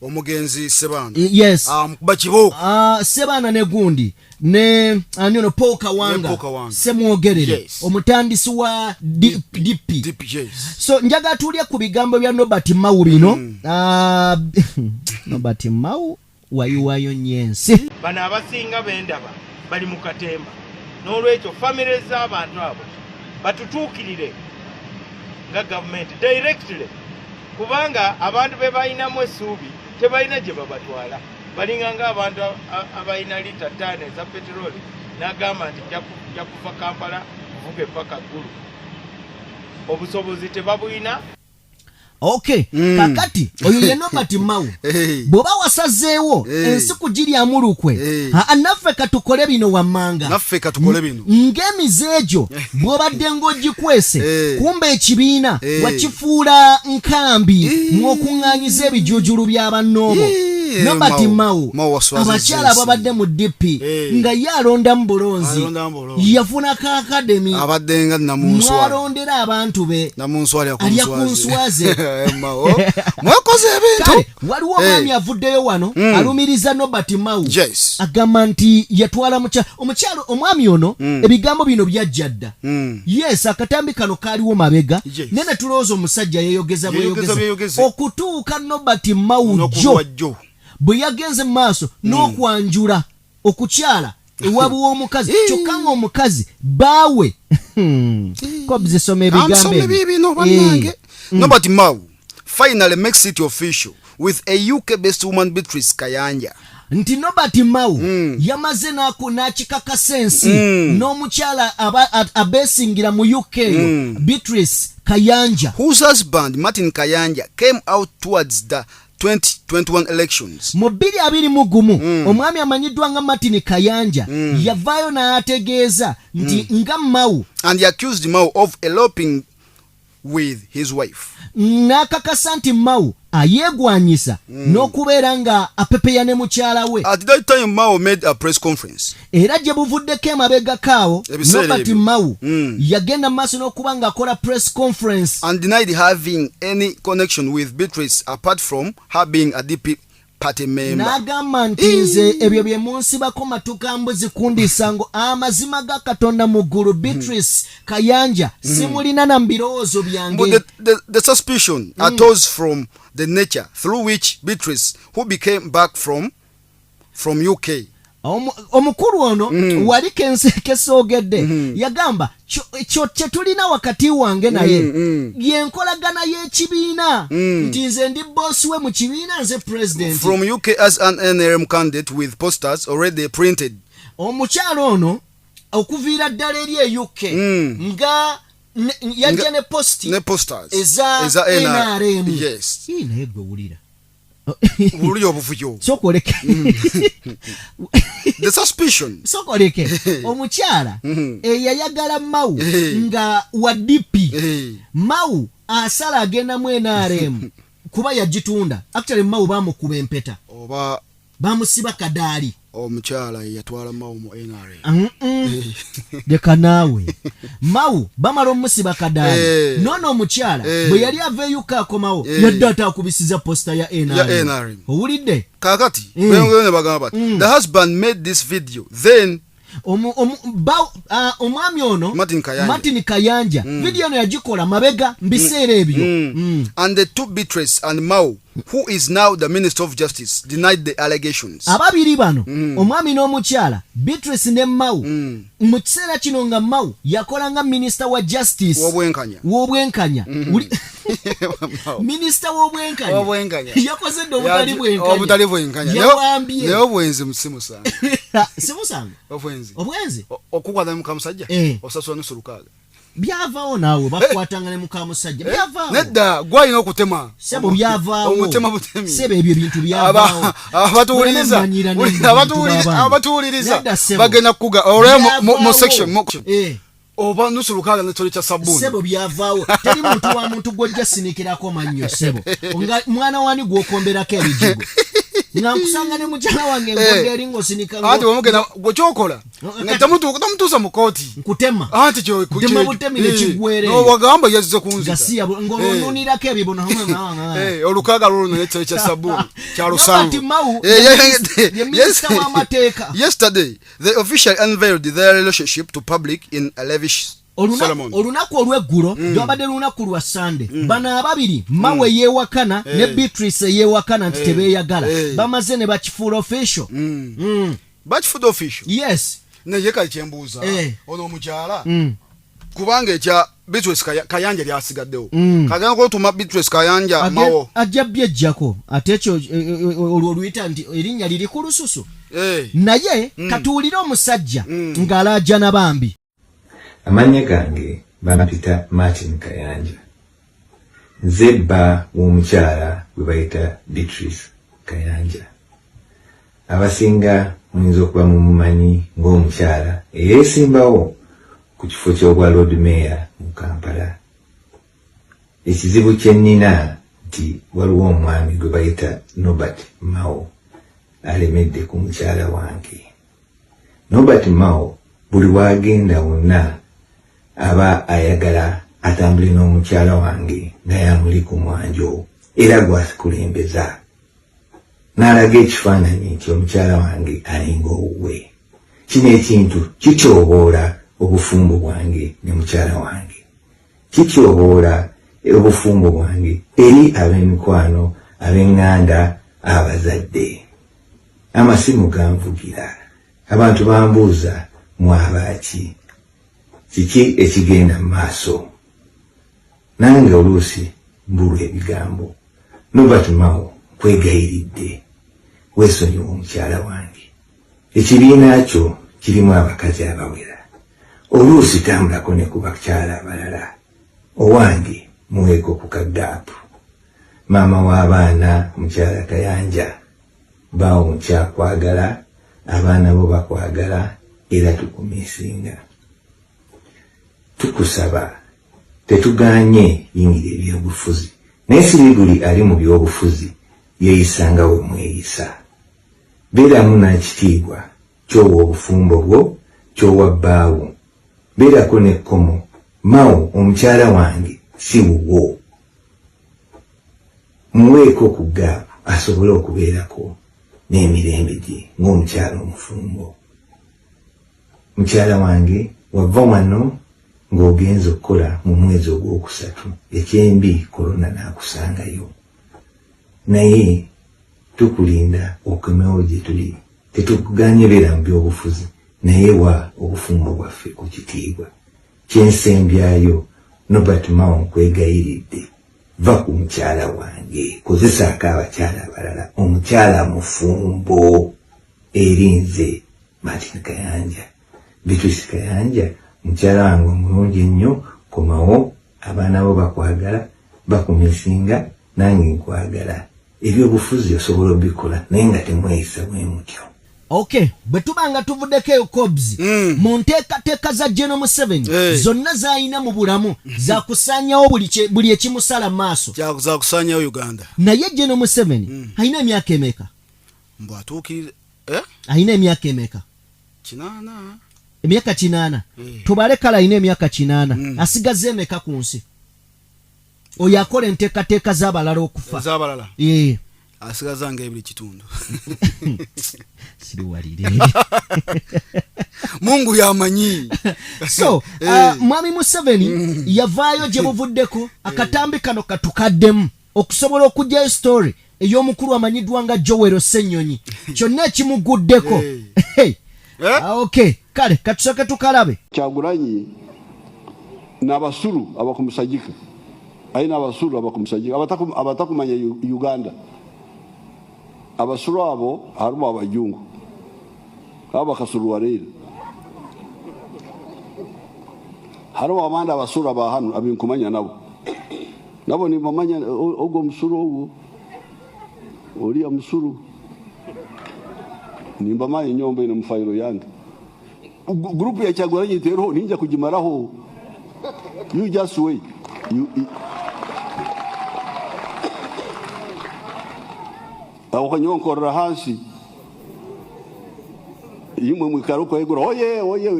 S2: omugenzi Sebaana
S1: yes
S2: amukuba kibooko
S1: Sebaana ne gundi ne anyono Paul Kawanga semwogerere omutandisi wa DP so njaga tulya ku bigambo bya Nobert Mao bino Nobert Mao wayuwayo nyensi
S11: bana abasinga bendaba bali mu katemba n'olwekyo famire z'abantu abo batutuukirire nga gavumenti directly kubanga abantu be balinamu essuubi tebalina gye babatwala balinga nga abantu abalina lita 5 eza peteroli n'agamba nti ja kuva Kampala kuvuga epaka ggulu obusobozi tebabulina.
S1: Okay, kakati oyo ye Nobert Mao bwoba wasazeewo ensi kugiryamu lukwe naffe katukole bino wammanga ng'emize egyo bw'obadde ng'ogikwese kumbe ekibiina wakifuula nkambi mw'okuŋŋaanyiza ebijujulu by'abannoobo Nobert Mao abakyala ababadde mu DP nga ye alonda mu bulonzi yafuna ka akademi
S2: abaddenga
S1: mwalondera abantu be alya ku nswaze
S2: mwakoze ebintu
S1: waliwo omwami avuddeyo wano alumiriza Nobert Mao agamba nti yatwala omukyalo omwami ono ebigambo bino byajja dda yes akatambi kano kaaliwo mabega nene tulowooza omusajja yeyogeza okutuuka Nobert Mao jo bwe yagenze mu maaso n'okwanjula okukyala ewabu w'omukazi kyokka ng'omukazi baawe kobzisoma ebigambo
S2: ebyo Nobert Mao finally makes it official with a UK-based woman Beatrice Kayanja.
S1: nti Nobert Mao yamaze n'akikakasa ensi n'omukyala abeesingira mu UK Beatrice Kayanja,
S2: whose husband Martin Kayanja came out towards the 2021 elections.
S1: mu 2021 omwami amanyiddwa nga Martin Kayanja yavaayo n'ategeeza nti nga Mao,
S2: and he accused Mao of eloping with his wife.
S1: n'akakasa nti Mao ayeegwanyisa n'okubeera nga apepeya ne mukyala we.
S2: At that time Mao made a press conference.
S1: Era gye buvuddeko emabega kaawo Nobert Mao yagenda mu maaso n'okuba ng'akola press conference
S2: and denied having any connection with Beatrice apart from her being a DP party member.
S1: N'agamba nti nze ebyo bye munsibako matuka mbuzi kundisa ngo amazima ga Katonda mu ggulu Beatrice Kayanja simulina na mbirowoozo byange.
S2: But the suspicion arose from the nature through which Beatrice, who became back from UK,
S1: omukulu ono wali kesoogedde yagamba kyo kye tulina wakati wange naye yenkolagana y'ekibiina nti nze ndi boss we mu kibiina nze president
S2: from UK as an NRM candidate with posters already printed.
S1: Omukyalo ono okuviira ddala eri e UK nga yajja ne posters eza NRM.
S2: Yes.
S1: Naye gwe wulira
S2: Uli obuvuyo.
S1: Sokoleke.
S2: The suspicion.
S1: Sokoleke. Omukyala eyayagala Mao nga wa DP. Mao asala agenda mu NRM kuba yagitunda. Actually Mao bamukuba empeta.
S2: Oba
S1: bamusiba kadaali.
S2: Omukyala yatwala Mao mu NRM.
S1: Deka nawe. Mao bamala omusiba kadaali. Nono omukyala bwe yali aveeyuka akomawo yadde atakubisiza posta ya NRM. Owulidde?
S2: Kakati bengene bagamba the husband made this video then
S1: omwami ono Martin Kayanja video no yagikola mabega mbiseera ebyo
S2: and the two Beatrice and Mao, who is now the Minister of Justice, denied the allegations.
S1: Ababiri bano omwami n'omukyala Beatrice ne Mao mu kiseera kino nga Mao yakola nga Minister wa Justice w'obwenkanya Minister w'obwenkanya yakoze ddo obutali bwenkanya
S2: naye obwenzi musimusanga
S1: simusanga obwenzi
S2: okukwata mu kamusajja osasula n'osulukaaga
S1: byavaawo naawe bakwatanga ne mukamusajja byavaawo
S2: nedda gwalina okutema
S1: sebo byavaawo
S2: omutema butemi
S1: sebo ebyo bintu byavaawo
S2: abatuwuliriza bagenda kuga olwe mu section oba nusulukaaga netoli kya sabuni
S1: sebo byavaawo teri muntu wa muntu gwojja sinikirako mannyo sebo nga mwana wani gwokomberako ebijigo nga nkusanga ne mukyala wange ng'ogeri ng'osinika
S2: ati wamugenda gwekyokola nga tamutuusa mu kooti
S1: nkutema
S2: anti
S1: tema butemi nekigwere
S2: wagamba yazze kunzita
S1: ng'onunirako ebibono
S2: olukaaga lulwo netoli kya sabuni kya lusanvu. Yesterday they officially unveiled their relationship to public in a lavish ceremony.
S1: Olunaku olw'eggulo lwabadde lunaku lwa Sunday. Bano ababiri Mao yeewakana ne Beatrice yeewakana nti tebeeyagala bamaze ne bakifuula official.
S2: Bakifuula official?
S1: Yes.
S2: Naye kale kyembuuza ono omukyala kubanga ekya Beatrice Kayanja lyasigaddewo kagenda kwetuma Beatrice Kayanja Mao
S1: ajja byejjako ate ekyo oluyita nti erinnya liri ku lususu naye katuwulire omusajja ng'alajja na bambi.
S12: Amanya gange bampita Martin Kayanja. Nze bba w'omukyala gwe bayita Beatrice Kayanja. Abasinga muyinza okuba mumumanyi ng'omukyala eyeesimbawo ku kifo ky'obwa Lord Mayor mu Kampala. Ekizibu kye nnina nti waliwo omwami gwe bayita Nobert Mao alemedde ku mukyala wange. Nobert Mao buli wagenda wonna aba ayagala atambule n'omukyala wange nga yamuli ku mwanjo era gwasikulembeza n'alaga ekifaananyi nti omukyala wange alinga owuwe. Kino ekintu kityoboola obufumbo bwange ne mukyala wange, kityoboola obufumbo bwange eri ab'emikwano ab'eŋŋanda abazadde. Amasimu ganvugira, abantu bambuuza mwabaaki, kiki ekigenda mu maaso. Nange oluusi mbulwa ebigambo. Nobert Mao nkwegayiridde, weesonyiwa omukyala wange. Ekibiina kyo kirimu abakazi abawera. Oluusi tambulako ne ku bakyala abalala. Owange muweeko ku kagaapu. Maama w'abaana mukyala Kayanja bawo mukyakwagala, abaana bo bakwagala era tukumisinga. Tukusaba tetuganye yingira ebyobufuzi, naye si buli ali mu byobufuzi yeeyisanga we mweyisa. Beeramu n'ekitiibwa ky'owa obufumbo bwo, ky'owa bbaawo. Beerako n'ekkomo, mawo omukyala wange si wuwo. Muweeko ku gaapu asobole okubeerako n'emirembe gye ng'omukyala omufumbo. Mukyala wange wava wano ng'ogenza okukola mu mwezi ogwokusatu, ekyembi korona n'akusangayo. Naye tukulinda okemewo gye tuli. Tetukuganye beera mu byobufuzi, naye wa obufumbo bwaffe ku kitiibwa. Kyensembyayo Nobert Mao nkwegayiridde, va ku mukyala wange, kozesaako abakyala abalala. Omukyala mufumbo erinze Martin Kayanja, Beatrice Kayanja, mukyala wange omulungi ennyo, komawo, abaana bo bakwagala, bakumisinga, nange nkwagala. Ebyobufuzi osobola obikola naye nga temweyisa bwe mutyo.
S1: Okay, bwe tubanga tuvuddeko Cobbs, mu nteekateeka za General Museveni zonna z'alina mu bulamu zakusaanyawo buli ekimusala mu maaso.
S2: Zakusaanyawo Uganda.
S1: Naye General Museveni alina emyaka emeka?
S2: Mbu atuukirira
S1: alina emyaka emeka?
S2: 8.
S1: Emyaka 8. Tubale kala alina emyaka 8. Asigaze emeka ku nsi? Oyo akola enteekateeka z'abalala okufa.
S2: Z'abalala? Asigaza nga ebiri kitundu.
S1: Siriwalire.
S2: Mungu yamanyi.
S1: So, Mwami Museveni yavaayo gye buvuddeko akatambi kano katukaddemu okusobola okugyayo story ey'omukulu amanyiddwa nga Joel Ssenyonyi. Kyonna ekimuguddeko. Okay, kale katusooke tukalabe.
S13: Kyagulanyi n'abasulu abakumusajika. Aina abasulu abakumusajika abatakumanya Uganda. Abasulu abo harimu abajungu abakasulu warere, harimu abandi abasulu abahanu abinkumanya nabo nimbamanya ogwo musulu ogwo oliya musulu nimbamanya enyomba ine mufayiro yange. Grupu ya Kyagulanyi teroho ninja kugimaraho. You just wait. Awakanyonkorera hansi yimwe mwikaruko egura oye
S1: oyo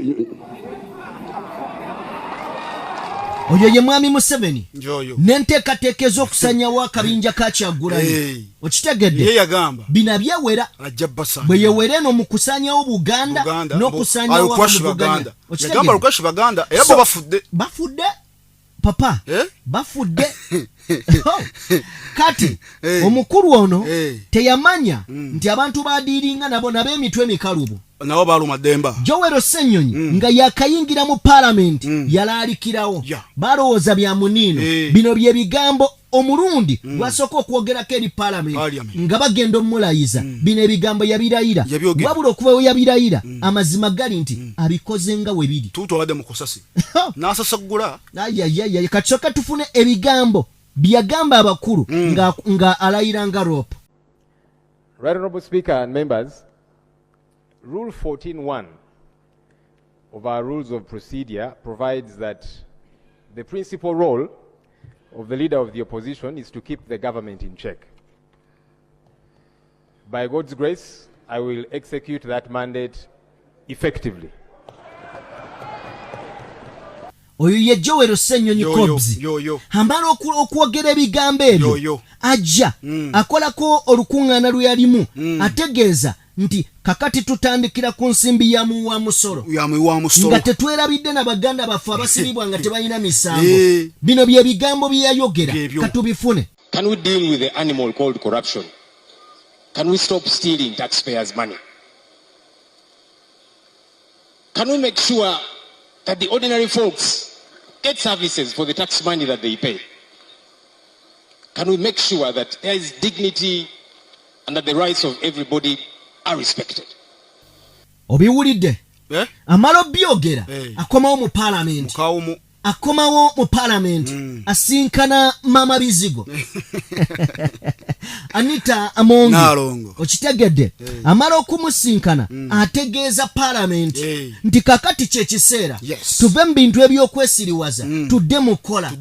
S1: ye Mwami Museveni
S2: njoyo
S1: nenteekateeka ez'okusanyawo akabinja ka Kyagulanyi. Okitegedde?
S2: Ye yagamba
S1: bina byewera bwe yewera eno mu kusanyawo Buganda n'okusanyawo Buganda.
S2: Yagamba Lukwashi Baganda era bo
S1: bafudde papa bafudde. Kati omukulu ono teyamanya nti abantu badiiringa nabo n'ab'emitwe emikalubo
S2: nabo baluma Demba.
S1: Joel Ssenyonyi nga yakayingira mu parliament yalaalikirawo balowooza bya muniino. Bino bye bigambo omulundi gwasooka okwogerako eri parliament nga bagenda omulayiza. Bino ebigambo yabirayira, wabula okuba we yabirayira amazima gali nti abikoze nga we biri.
S2: Tutwalade mu kusasi n'asasagula.
S1: Katusooke tufune ebigambo byagamba abakulu nga alayira nga rope.
S14: Right Honorable Speaker and members, Rule 14.1 of our Rules of Procedure provides that the principal role of the leader of the opposition is to keep the government in check. By God's grace, I will execute that mandate effectively.
S1: Oyo ye Joel Ssenyonyi Cobbs ambala okwogera ebigambo ebyo ajja akolako olukuŋŋaana lwe yalimu ategeeza nti kakati tutandikira ku nsimbi ya muwa musolo nga tetwerabidde na baganda baffe abasibibwa nga tebalina misango. Bino bye bigambo bye yayogera katubifune.
S15: Can we deal with the animal called corruption? Can we stop stealing taxpayers' money? Can we make sure that the ordinary folks get services for the tax money that they pay? Can we make sure that there is dignity and that the rights of everybody are respected.
S1: Obiwulidde? Amalo byogera akomawo mu parliament. Akomawo mu parliament asinkana mama bizigo Anita Amongi okitegedde amala okumusinkana ategeeza parliament nti kakati kye kiseera tuve mu bintu ebyokwesiriwaza tudde mu kola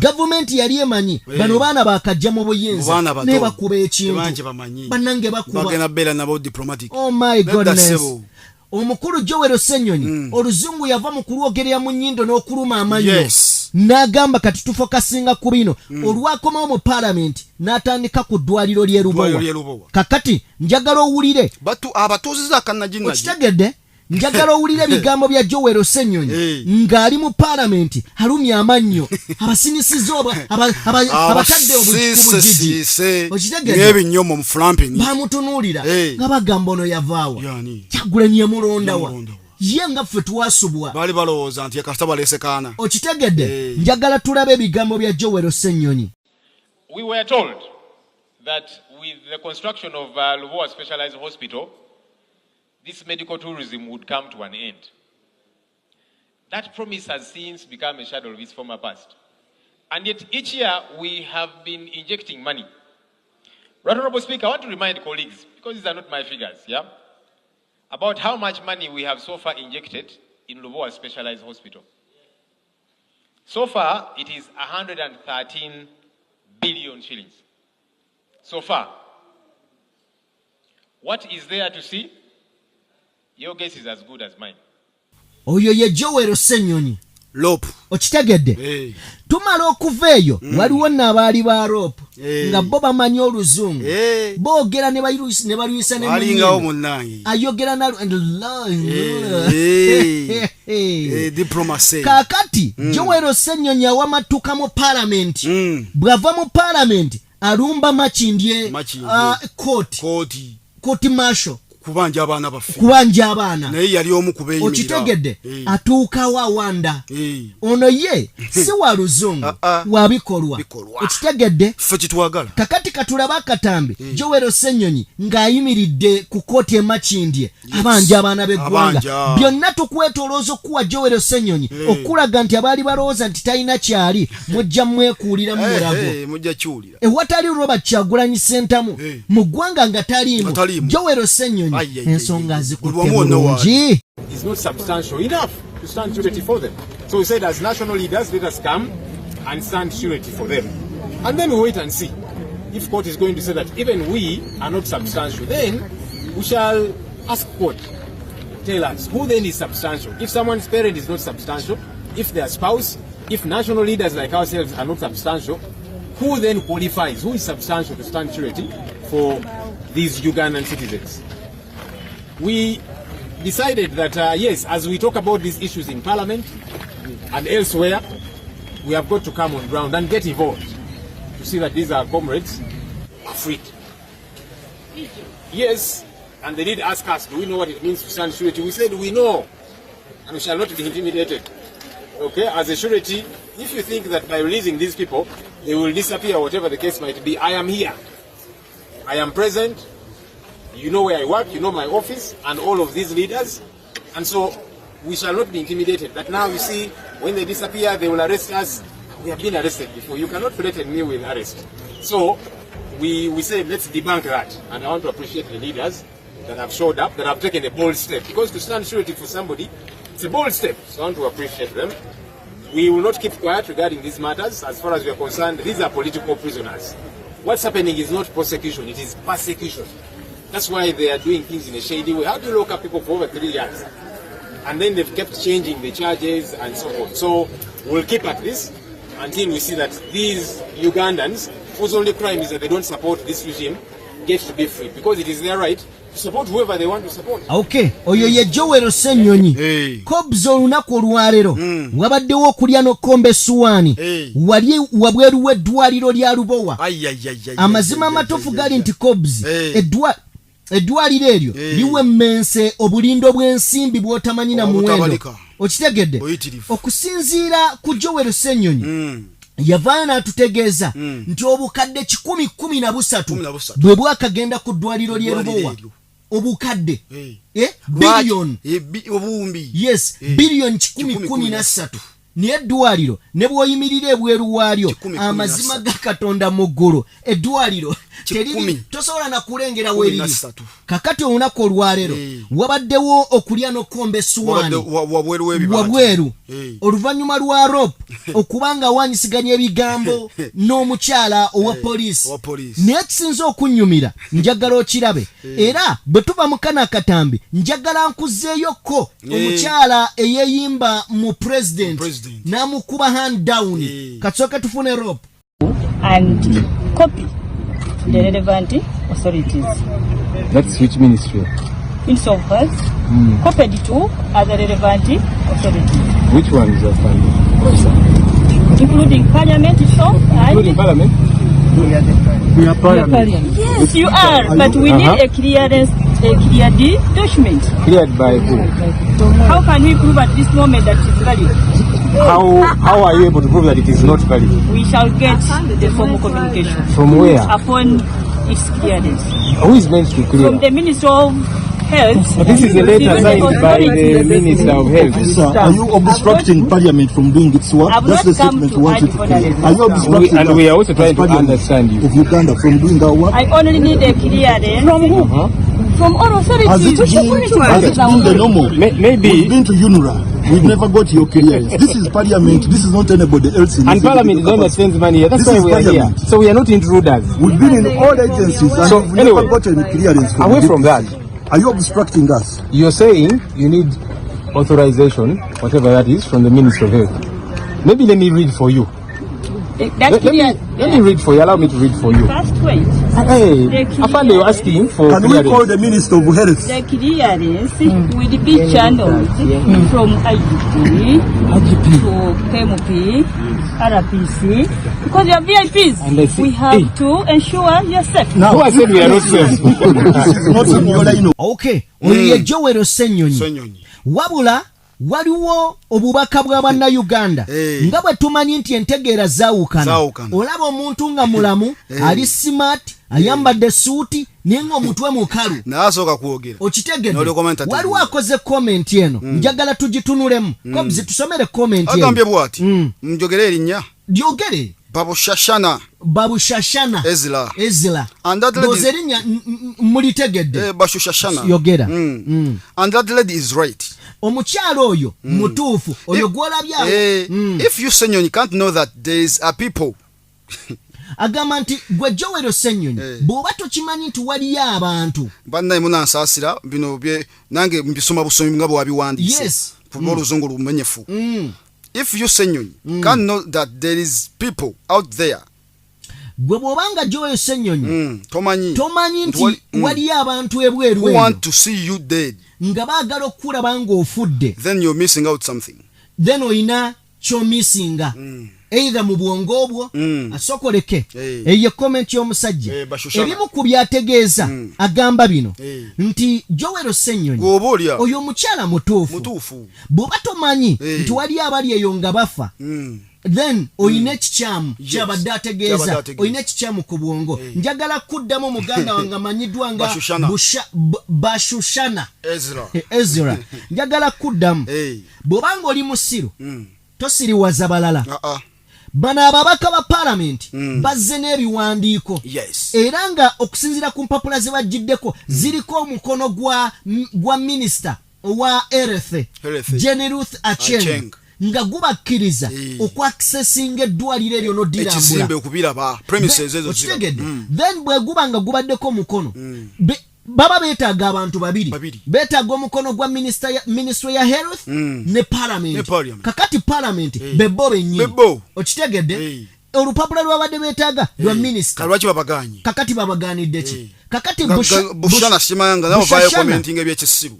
S1: gavumenti yali emanyi bano baana bakajja mu buyinza ne bakuba ekintu bannange bakuba oh my goodness omukulu Joel Ssenyonyi oluzungu yava mu kulwogerera mu nnyindo n'okuluma amanyo n'agamba kati tufokasinga ku bino olwakomawo mu parliament n'atandika ku ddwaliro ly'e Lubowa kakati njagala owulire
S2: abatuuziza akannaginnaji
S1: okitegedde njagala owulire ebigambo bya Joel Ssenyonyi ng'ali mu parliament alumya amannyo abasinisiza abatadde obujiji
S2: n'ebinyomo mu flamping
S1: bamutunuulira nga bagamba ono yavaawa Kyagulanyi yamulondawa ye nga ffe twasubwa
S2: baali balowooza nti ekasita baleesekaana
S1: okitegedde njagala tulabe ebigambo bya Joel Ssenyonyi.
S14: We were told that with the construction of Lubowa Specialized Hospital, this medical tourism would come to an end. That promise has since become a shadow of its former past. And yet each year we have been injecting money. Right Honorable Speaker, I want to remind colleagues, because these are not my figures, about how much money we have so far injected in Lubowa Specialized Hospital. So far, it is 113 billion shillings. So far. What is there to see? Your guess is as good as mine.
S1: Oyo ye Joel Ssenyonyi.
S2: Lope.
S1: Okitegedde. Tumala okuva eyo waliwo n'abaali ba Lope nga bo bamanyi oluzungu boogera ne balwisa ne
S2: alingawo munnange
S1: ayogera na
S2: diplomacy
S1: kakati Joel Ssenyonyi awamatuka mu parliament bwava mu parliament alumba makindye koti marshal
S2: kubanja abaana baffe
S1: kubanja abaana
S2: naye yali omu kubeeyimirira
S1: okitegedde atuukawo awanda ono ye si wa luzungu wabikolwa okitegedde
S2: ffe kitwagala
S1: kakati katulaba akatambi Joel Ssenyonyi ng'ayimiridde ku kooti emakindye abanja abaana b'eggwanga byonna tukwetolooza okuwa Joel Ssenyonyi okulaga nti abaali balowooza nti talina kyali mujja mwekuulira mu mulago
S2: mujja kyulira
S1: ewatali Robert Kyagulanyi Ssentamu mu ggwanga nga taliimu Joel Ssenyonyi ensonga zikutte bulungi.
S14: Is not substantial enough to stand surety for them. So we said as national leaders, let us come and stand surety for them. And then we wait and see. If court is going to say that even we are not substantial, then we shall ask court, tell us, who then is substantial? If someone's parent is not substantial, if their spouse, if national leaders like ourselves are not substantial, who then qualifies? Who is substantial to stand surety for these Ugandan citizens? We decided that, yes, as we talk about these issues in Parliament and elsewhere, we have got to come on ground and get involved to see that these are comrades are freed. Yes, and they did ask us, do we know what it means to stand surety? We said we know, and we shall not be intimidated. Okay, as a surety, if you think that by releasing these people, they will disappear, whatever the case might be, I am here. I am present. You know where I work, you know my office, and all of these leaders. And so we shall not be intimidated. That now you see, when they disappear, they will arrest us. We have been arrested before. You cannot threaten me with arrest. So we said, let's debunk that. And I want to appreciate the leaders that have showed up, that have taken a bold step. Because to stand surety for somebody, it's a bold step. So I want to appreciate them. We will not keep quiet regarding these matters. As far as we are concerned, these are political prisoners. What's happening is not prosecution, it is persecution. That's why they are doing things in a shady way. How do you lock up people for over 3 years? And then they've kept changing the charges and so on. So we'll keep at this until we see that these Ugandans, whose only crime is that they don't support this regime, get to be free. Because it is their right to support whoever they want to support.
S1: Okay, oyo ye Joel Ssenyonyi. Kobs olunaku olwaleero wabaddewo okulya n'okkomba essuwaani wali wabweru w'eddwaliro lya Lubowa. Amazima amatuufu gali nti Kobs eddwaliro eryo liwemmense obulindo bw'ensimbi bw'otamanyi na muwendo. Okitegedde okusinziira ku Joel Ssenyonyi yavaayo n'atutegeeza nti obukadde 113 bwe bwakagenda ku ddwaliro ly'e Lubowa obukadde billion
S2: obumbi
S1: yes billion 113 niye eddwaliro ne bw'oyimirira ebweru waalyo amazima ga Katonda mu ggulu eddwaliro teriri tosobola na kulengera weriri kakati olunaku olwaleero wabaddewo okulya n'okkomba essuwaani wabweru oluvannyuma lwa rope okubanga awanyisiganya ebigambo n'omukyala owa poliisi naye ekisinza okunnyumira njagala okirabe era bwe tuva mu kana akatambi njagala nkuzzeeyoko omukyala eyeeyimba mu president n'amukuba hand down kasooke tufune rope
S16: and copy the relevant authorities.
S10: That's which ministry?
S16: Ministry of Health. Copied to other relevant authorities.
S10: Which one is your family?
S16: Including Parliament itself.
S10: Including Parliament?
S16: We are Parliament. Yes, you are, but we need a clearance, a clear document.
S10: Cleared by who?
S16: How can we prove at this moment that it's valid?
S10: How are you able to prove that it is not valid?
S16: We shall get the formal communication.
S10: From where?
S16: Upon its clearance.
S10: Who is meant to clear?
S16: From the Minister of Health.
S10: But this is a letter signed by the Minister of Health.
S13: Sir, are you obstructing Parliament from doing its work? That's the statement we want you to clear. Are you obstructing
S10: and we are also trying to understand you.
S13: Of Uganda from doing our work?
S16: I only need a clearance. From who? From all authorities.
S13: Has it been the normal?
S10: Maybe.
S13: We've been to UNRWA. We've never got your clearance. This is Parliament. This is not anybody else.
S10: And Parliament is the one that spends money here. That's why we are here. So we are not intruders.
S13: We've been in all agencies and we've never gotten clearance.
S10: Away from that.
S13: Are you obstructing us?
S10: You're saying you need authorization, whatever that is, from the Ministry of Health. Maybe let me read for you. Let me read for you. Allow me to read for you.
S16: First wait.
S10: Hey, I found you asking for
S13: Can
S10: clearance.
S13: we call the Minister of Health?
S16: The clearance will be channeled from IGP to KMP, RPC, because you are VIPs. We have to ensure you're safe.
S10: Now, who I said we are not safe?
S13: Not in your line.
S1: Okay, oyo Joel Ssenyonyi. Wabula waliwo obubaka bwa bannayuganda nga bwe tumanyi nti entegeera zaawukana olaba omuntu nga mulamu ali smart ayambadde suuti naye ng'omutwe mukalu
S2: n'asooka kwogera
S1: okitegedde waliwo akoze komenti eno njagala tugitunulemu kobzi tusomere komenti eno
S2: agambye bw'ati njogere erinnya
S1: lyogere Babushashana Ezra ndoze erinnya mulitegedde
S2: Bashushashana
S1: yogera
S2: and that lady is right.
S1: Omukyalo oyo mutuufu oyo gwolabyawo
S2: if you Ssenyonyi can't know that there is a people
S1: agamba nti gwe Joel Ssenyonyi bw'oba tokimanyi nti waliyo abantu
S2: bannaye munansaasira bino bye nange mbisoma busomi nga bwabiwandiise kuba oluzungu lumenyefu. If you Ssenyonyi can't know that there is people out there
S1: gwe bw'obanga Joel Ssenyonyi tomanyi nti waliyo abantu ebweru
S2: who want to see you dead
S1: nga baagala okulaba ng'ofudde,
S2: then you're missing out something.
S1: Then oyina ky'omissinga either mu bwongo bwo asokoleke eyo comment y'omusajja ebimu ku byategeeza agamba bino nti Joel Ssenyonyi oyo omukyala mutuufu bw'oba tomanyi nti wali abali eyo nga bafa then oyina ekikyamu kyabadde ategeeza oyina ekikyamu ku bwongo. Njagala kuddamu muganda wange amanyiddwa nga Bashushana Ezra njagala kuddamu bw'obanga oli musiru tosiriwaza balala. Bano ababaka ba Parliament bazze n'ebiwandiiko era nga okusinziira ku mpapula ze bagiddeko ziriko omukono gwa minisita wa Health Jenny Ruth Acheng nga gubakkiriza okwakisesinga eddwaliro eryo n'oddirambula
S2: ekisimbe okubiraba premises ezo
S1: then bwe guba nga gubaddeko omukono baba beetaaga abantu babiri beetaaga omukono gwa ministry ya Health ne Parliament. Kakati Parliament bebo bennyini okitegedde olupapula lwabadde beetaaga lwa minisita
S2: kalwaki babaganye
S1: kakati babagaanidde ki kakati
S2: Bushana Simanga nabo vayo commenting ebyekisibu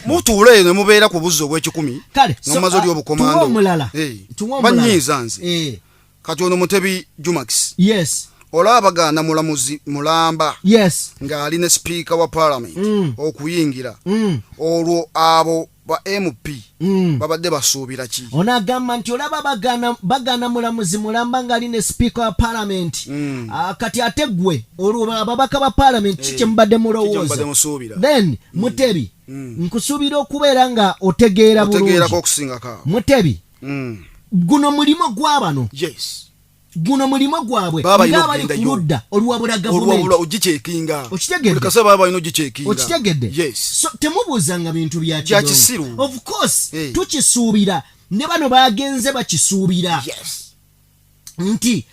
S2: mutuule ne mubeera ku buzzo bw'ekikumi n'omaze oli obukomando
S1: omulala
S2: banyiiza nze kati ono Mutebi Jumax olabagana mulamuzi mulamba ng'ali ne speaker wa Parliament okuyingira olwo abo ba MP babadde basuubira ki
S1: onagamba nti olaba bagana mulamuzi mulamba nga ali ne speaker wa parliament kati ate gwe olwo ababaka ba parliament kiki mubadde mulowooza then Mutebi nkusuubira okubeera nga otegeera bulungi Mutebi guno mulimo gw'abano guno mulimo gwabwe nga bali ku ludda oluwabula gavumenti
S2: ogicekinga
S1: okitegedde so temubuuzanga bintu bya kisiru of course tukisuubira ne bano bagenze bakisuubira nti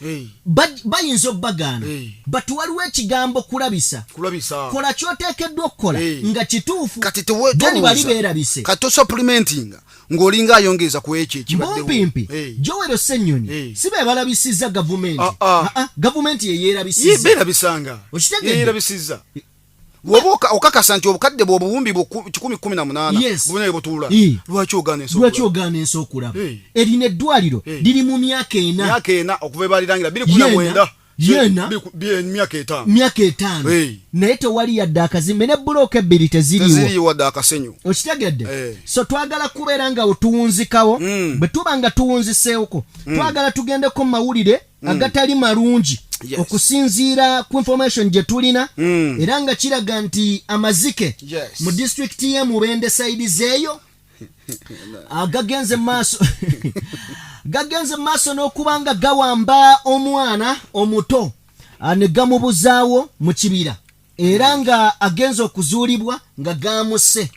S1: bayinza obbagaana but waliwo ekigambo kulabisa kola kyoteekeddwa okukola nga kituufu gani bali beerabise
S2: kati supplementinga ng'olinga ayongeza ku ekyo ekibaddewo
S1: Mpimpi Joel Ssenyonyi si be balabisizza gavumenti gavumenti ye yeerabisizza
S2: yeerabisizza woboka okakasa nti obukadde bw'obuwumbi 118 bune butuula lwaki ogaana ensi okulaba erina eddwaliro liri mu myaka ena okuva ebalirangira 2019
S1: myaka etaano naye tewali yadde akazimbe ne bulooka ebbiri teziriwo
S2: wadde akasenyu
S1: okitegedde so twagala kubeera nga otuwunzikawo bwe tuba nga tuwunziseewoko twagala tugendeko mu mawulire agatali malungi okusinziira ku information gye tulina era nga kiraga nti amazike mu disitulikiti ye Mubende saidi zeeyo gagenze maaso n'okubanga gawamba omwana omuto ne gamubuzaawo mu kibira era nga agenze okuzuulibwa nga gamusse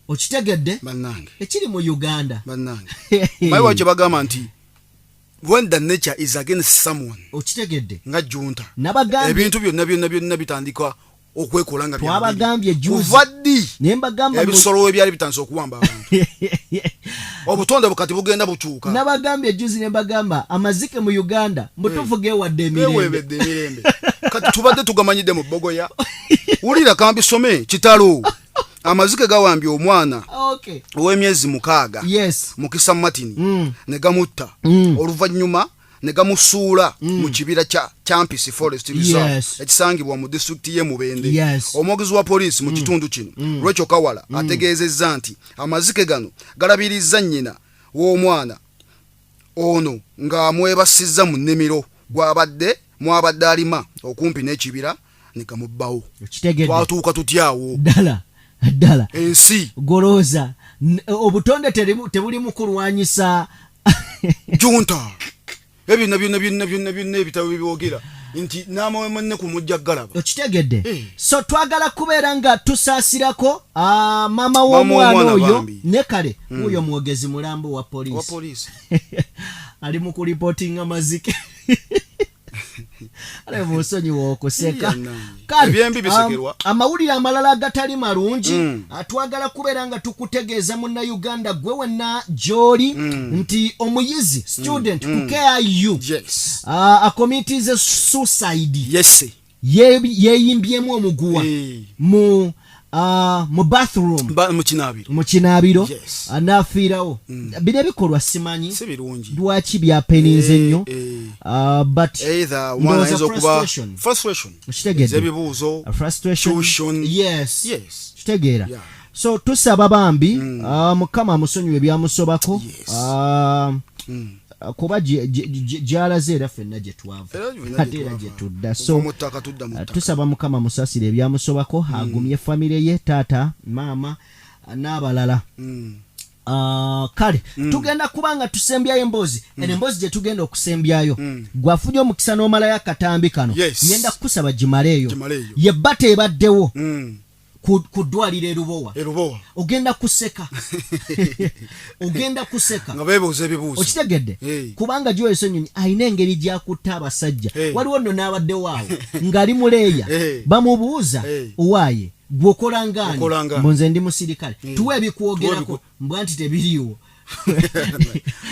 S1: okitegedde ekiri mu Uganda
S2: mayiwa kye bagamba nti when the nature is against someone
S1: okitegedde
S2: nga junta
S1: ebintu
S2: byonna bitandika okwekola nga
S1: twabagambye
S2: juvaddi
S1: nembagamba
S2: ebisolo ebyali bitandise okuwamba abantu obutonde bukati bugenda bukyuka
S1: nabagambye juzi nembagamba amazike mu Uganda mutuvuge wadde emirembe
S2: kati tubadde tugamanyidde mu Bogoya wulira kambisome kitalo amazike gawambye omwana ow'emyezi 6 mukisa matini ne gamutta oluvannyuma ne gamusuula mu kibira kya Mpisi Forest Reserve ekisangibwa mu disitulikiti ye Mubende omwogezi wa poliisi mu kitundu kino Rachel Kawala ategeezezza nti amazike gano galabirizza nnyina w'omwana ono ng'amwebasizza mu nnimiro mwabadde alima okumpi n'ekibira ne gamubbawo twatuuka tutyawo
S1: ddala
S2: ensi
S1: golooza obutonde tebuli mu kulwanyisa
S2: junta byonna ebitabo bibyogera nti n'amawemane ku mujja galaba
S1: okitegedde so twagala kubeera nga tusaasirako maama w'omwana oyo ne kale oyo mwogezi mulambo wa poliisi ali mu kuripootinga mazike ale musonyi w'okuseka amawulire amalala agatali malungi twagala kubeera nga tukutegeeza munnayuganda gwe wenna gy'oli nti omuyizi student ku KIU akomitize suicide yeeyimbyemu omuguwa mu bathroom mu kinaabiro anafiirawo bino ebikolwa simanyi lwaki byapeninze nnyo but frustration kitegeera so tusaba bambi mukama amusonyiwe ebyamusobako kuba gyalaze era ffenna gye twava ate era gye tudda so tusaba mukama musasire ebyamusobako agumye famire ye taata maama n'abalala kale tugenda kubanga tusembyayo emboozi emboozi gye tugenda okusembyayo gwafunye omukisa n'omalayo akatambi kano ngenda kukusaba gimaleeyo ye bata ebaddewo ku ddwaliro erubowa ogenda kuseka
S2: nga beebuuza ebibuuzo
S1: okitegedde kubanga Joel Ssenyonyi alina engeri gy'akutta abasajja waliwo nno n'abaddewo awo ng'ali muleeya bamubuuza owaaye gwokola ngaani mbonze ndi musirikale tuwa ebikwogerako mbwa nti tebiriiwo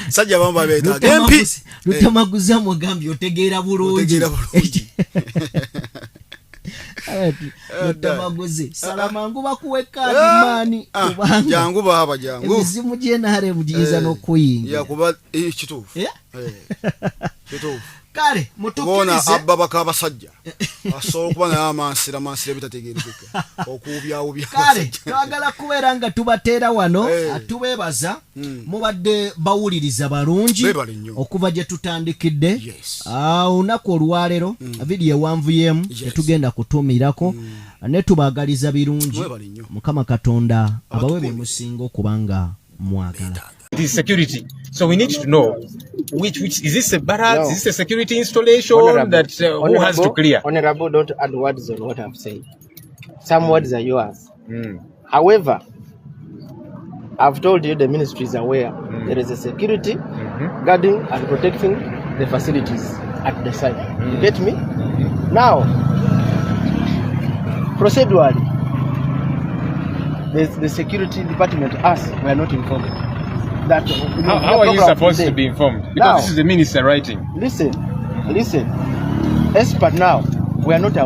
S2: sajja bamba beetaaga empi
S1: lutamaguza mugambye otegeera bulungi lutamaguzi salamangu bakuwe kaadi maani kubanga
S2: jangu baba jangu
S1: emizimu gye naare mugiyinza n'okuyingira
S2: yakuba kituufu
S1: kale
S2: mutukirize abba bakabasajja asobola kuba naye amansira bitategeerekeka okubyawubya
S1: kale twagala kubeera nga tubateera wano tubeebaza mubadde bawuliriza balungi okuva gye tutandikidde olunaku olwaleero vidiyo ewanvuyeemu tetugenda kutuumirako ne tubagaliza birungi mukama katonda abawe bye musinga okubanga mwagala.
S17: It is security. So we need to know which is this a barracks? Is this a security installation that who has to clear?
S18: Honorable, don't add words on what I've said. Some words are yours. However, I've told you the ministry is aware there is a security guarding and protecting the facilities at the site. You get me? Now, procedurally, the security department, us, we are not informed. That
S17: how are you supposed to be informed? Because now, this is the minister writing.
S18: Listen. As per now, we are not.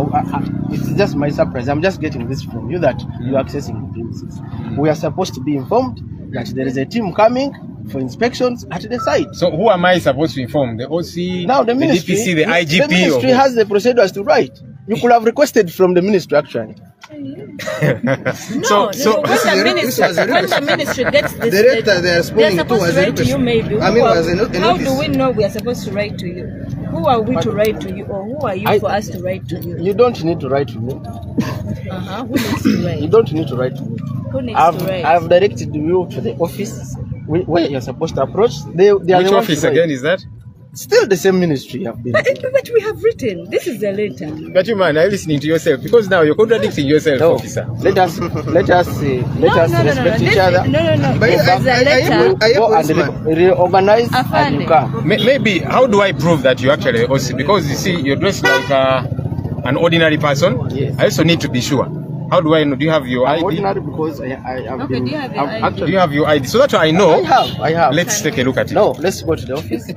S18: It's just my surprise. I'm just getting this from you that you are accessing the premises. We are supposed to be informed that there is a team coming for inspections at the site.
S17: So who am I supposed to inform? The OC,
S18: now the ministry,
S17: DPC, the IGP?
S18: The ministry has the procedures to write. You could have requested from the ministry actually.
S16: When the ministry gets this,
S18: director, they are
S16: supposed to write to you maybe. How do we know we are supposed to write to you? Who are we to write to you, or who are you for us to write to you?
S18: You don't need to write to me.
S16: Who needs to write?
S18: You don't need to write to me.
S16: Who needs to write?
S18: I've directed you to the office where you're supposed to approach. Which
S17: office again is that?
S18: Still the same ministry have been.
S16: But we have written. This is the letter.
S17: But you man, are you listening to yourself? Because now you're contradicting yourself, officer.
S18: Let us respect each other.
S16: No. This is the letter.
S18: Go and reorganize and you come.
S17: Maybe, how do I prove that you actually OC? Because you see, you're dressed like an ordinary person.
S18: Yes.
S17: I also need to be sure. How do I know? Do you have your ID?
S18: Ordinary because I have been.
S16: Do you have your ID?
S17: Do you have your ID? So that I know.
S18: I have.
S17: Let's take a look at it.
S18: No, let's go to the office.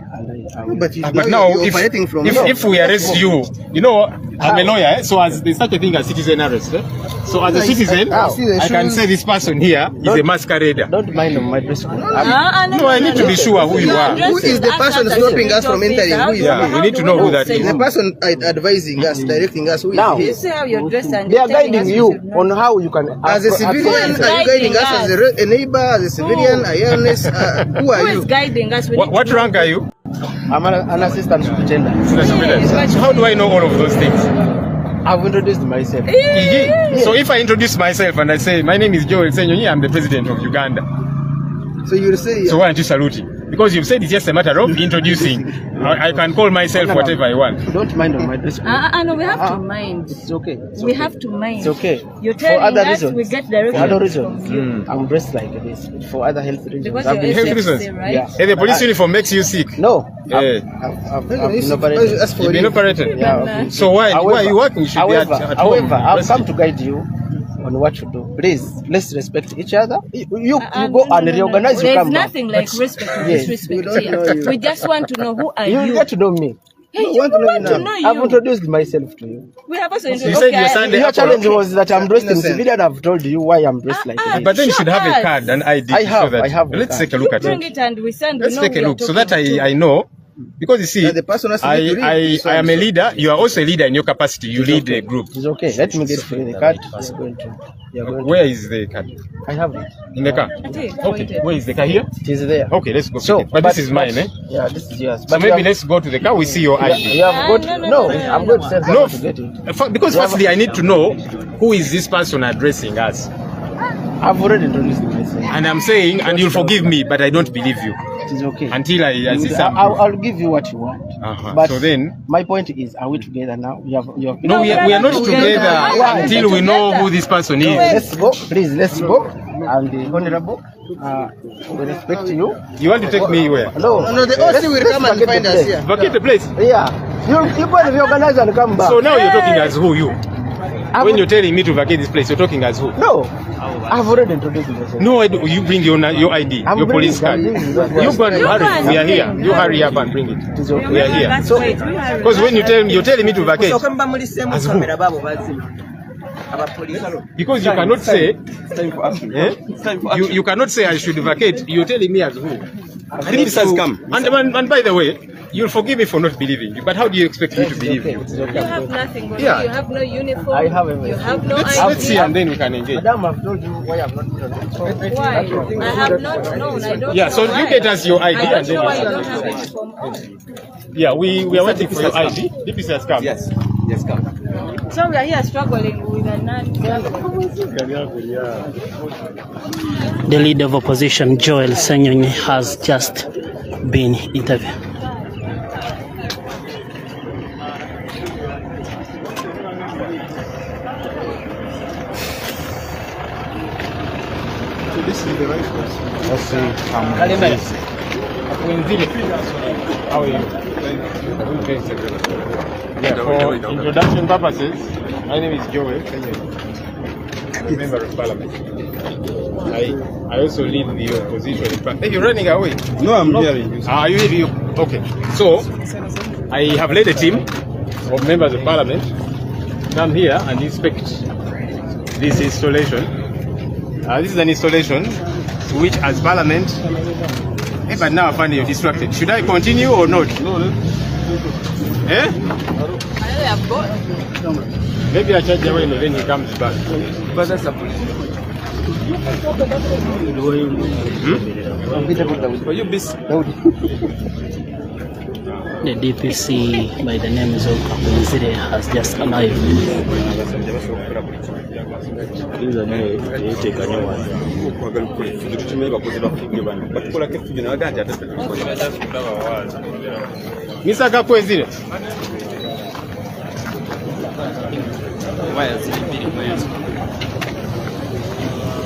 S17: But now, if we arrest you, you know, I'm a lawyer, so as there's such a thing as citizen arrest. So as a citizen, I can say this person here is a masquerader.
S18: Don't mind my dress code.
S17: No, I need to be sure who you are.
S19: Who is the person stopping us from entering? Who is
S17: we need to know who that is.
S19: The person advising us, directing us. Who is
S18: now,
S16: you see how you're dressed and
S18: they are guiding you on how you can.
S19: As a civilian, are you guiding us as a neighbor, as a civilian, who are you?
S16: Who is guiding us?
S17: What rank are you?
S18: I'm an assistant superintendent.
S17: So how do I know all of those things?
S18: I've introduced myself.
S17: So if I introduce myself and I say, my name is Joel Ssenyonyi, I'm the president of Uganda.
S19: So you'll say...
S17: So why aren't you saluting? Because you've said it's just a matter of introducing. I can call myself whatever I want.
S18: Don't mind on my dress code.
S16: No, we have to mind.
S18: It's okay.
S16: We have to mind.
S18: It's okay.
S16: You're telling us we get directions.
S18: For other reasons, I'm dressed like this. For other health reasons.
S16: Because you're
S17: health reasons?
S16: Right?
S18: Yeah.
S17: Hey, the police uniform makes you sick?
S18: No.
S17: I've
S18: been operated.
S17: You've been operated?
S18: Yeah.
S17: So why are you working?
S18: However, I've come to guide you on what to do. Please, let's respect each other. You go and reorganize.
S16: There's nothing like respect or disrespect here. We just want to know who are you.
S18: You get to know me.
S16: Hey, you want to know you.
S18: I've introduced myself to you.
S16: We have also introduced.
S17: You said your Sunday.
S18: Your challenge was that I'm dressed in civilian. I've told you why I'm dressed like this.
S17: But then you should have a card, an ID.
S18: I have.
S17: Let's take a look at
S16: it. Bring it and we send.
S17: Let's take a look so that I know. Because you see, I am a leader. You are also a leader in your capacity. You lead a group.
S18: It's okay. Let me get the card.
S17: Where is the card?
S18: I have it.
S17: In the car? Okay. Where is the car here?
S18: It is there.
S17: Okay, let's go. But this is mine, eh?
S18: Yeah, this is yours.
S17: So maybe let's go to the car. We see your ID.
S18: You have got no. I'm going to send someone to get it.
S17: Because firstly, I need to know who is this person addressing us.
S18: I've already introduced myself.
S17: And I'm saying, and you'll forgive me, but I don't believe you.
S18: It is okay.
S17: Until I see something.
S18: I'll give you what you want. But
S17: so then,
S18: my point is, are we together now?
S17: No, we are not together until we know who this person is.
S18: Let's go. Please, let's go. And the honorable, we respect you.
S17: You want to take me where?
S18: No,
S19: the OC will come and find us here.
S17: Vacate the place?
S18: Yeah. You go and reorganize and come back.
S17: So now you're talking as who you? When you're telling me to vacate this place, you're talking as who?
S18: No, I've already introduced myself.
S17: No, you bring your ID, your police card. You go and hurry. We are here. You hurry up and bring it.
S18: It's okay.
S17: We are here.
S18: So,
S17: because when you're telling me to vacate, as who? Because you cannot say, you cannot say I should vacate. You're telling me as who? This has come. And by the way, you'll forgive me for not believing you, but how do you expect me to believe you?
S20: You have nothing.
S17: Yeah.
S20: You have no uniform.
S18: I have everything.
S20: You have no
S17: Let's see, and then we can engage.
S18: Madam, I've told you why I've not been on the
S20: Why? I have not known. I don't
S17: Yeah,
S20: know
S17: so
S20: why.
S17: you get us your ID
S20: I
S17: and
S20: don't
S17: then
S20: know why you
S17: we'll
S20: don't have
S17: decide.
S20: uniform on.
S17: Yeah, we are waiting for your ID. DPC has come.
S21: Yes, come.
S20: So we are here struggling with a non.
S22: The leader of opposition, Joel Ssenyonyi, has just been interviewed.
S17: So this is the right person.
S21: Let's see.
S17: How are you? Yeah, for introduction purposes, my name is Joel Ssenyonyi. I'm a member of parliament. I also lead the opposition. Hey, you're running away.
S21: No, I'm hearing you.
S17: Are you hearing you? Okay. So, I have led a team of members of parliament come here and inspect this installation. This is an installation to which, as parliament, hey, but now I find you're distracted. Should I continue or not?
S21: No.
S17: Eh? Maybe I charge away and then he comes back.
S21: But that's a Are you busy?
S22: The DPC by the name of Afudde has just arrived.
S17: Mr. Kakwezire.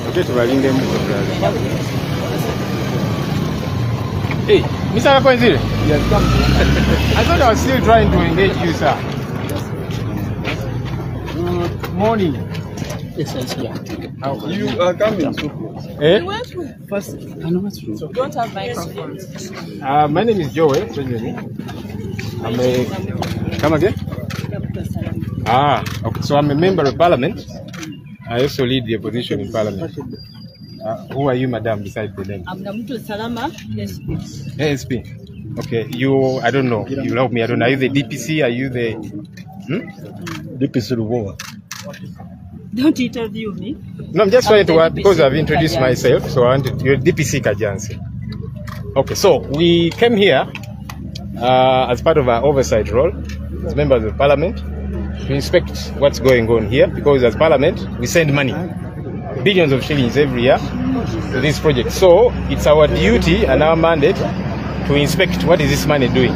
S17: Okay, tubalinde mu. Hey, Mr. Kakwezire. Yes, come. I thought I was still trying to engage you, sir. Good morning.
S22: Yes, sir.
S21: You are coming.
S17: Eh?
S22: First,
S20: You don't have microphones.
S17: My name is Joel Ssenyonyi. Come again? Okay. So I'm a member of parliament. I also lead the opposition in parliament. Who are you, madam, besides the name?
S16: I'm Namutu Salama, ASP.
S17: ASP. Okay, you, I don't know. You help me, I don't know. Are you the DPC? Are you the...
S21: DPC Rubowa.
S16: Don't interview me.
S17: No, I'm just trying to work because I've introduced
S16: Kajansi.
S17: myself. So I wanted, you're DPC Kajansi. Okay, so we came here as part of our oversight role as members of parliament to inspect what's going on here, because as parliament we send money, billions of shillings every year to this project. So it's our duty and our mandate to inspect what is this money doing.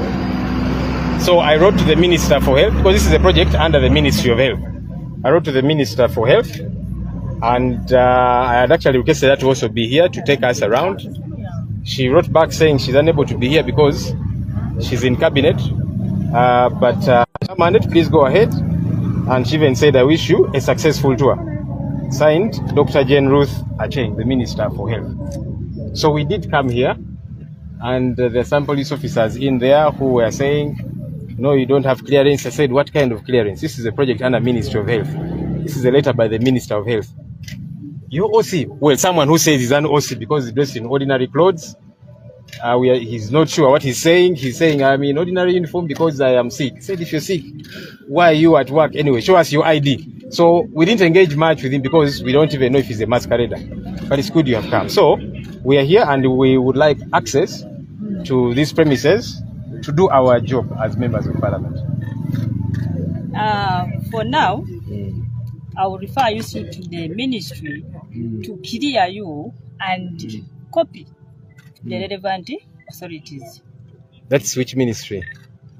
S17: So I wrote to the Minister for Health, because this is a project under the Ministry of Health. I wrote to the Minister for Health, and I had actually requested her to also be here to take us around. She wrote back saying she's unable to be here because she's in cabinet, but her mandate, please go ahead. And she even said, I wish you a successful tour. Signed, Dr. Jane Ruth Acheng, the Minister for Health. So we did come here, and there are some police officers in there who were saying, no, you don't have clearance. I said, what kind of clearance? This is a project under Ministry of Health. This is a letter by the Minister of Health. Your OC, well, someone who says he's an OC because he's dressed in ordinary clothes. He's not sure what he's saying. He's saying, I'm in ordinary uniform because I am sick. I said, if you're sick, why are you at work anyway? Show us your ID. So we didn't engage much with him because we don't even know if he's a masquerader. But it's good you have come. So we are here and we would like access to these premises to do our job as members of parliament.
S16: For now, I will refer you to the ministry to clear you and copy the relevant authorities.
S17: That's which ministry?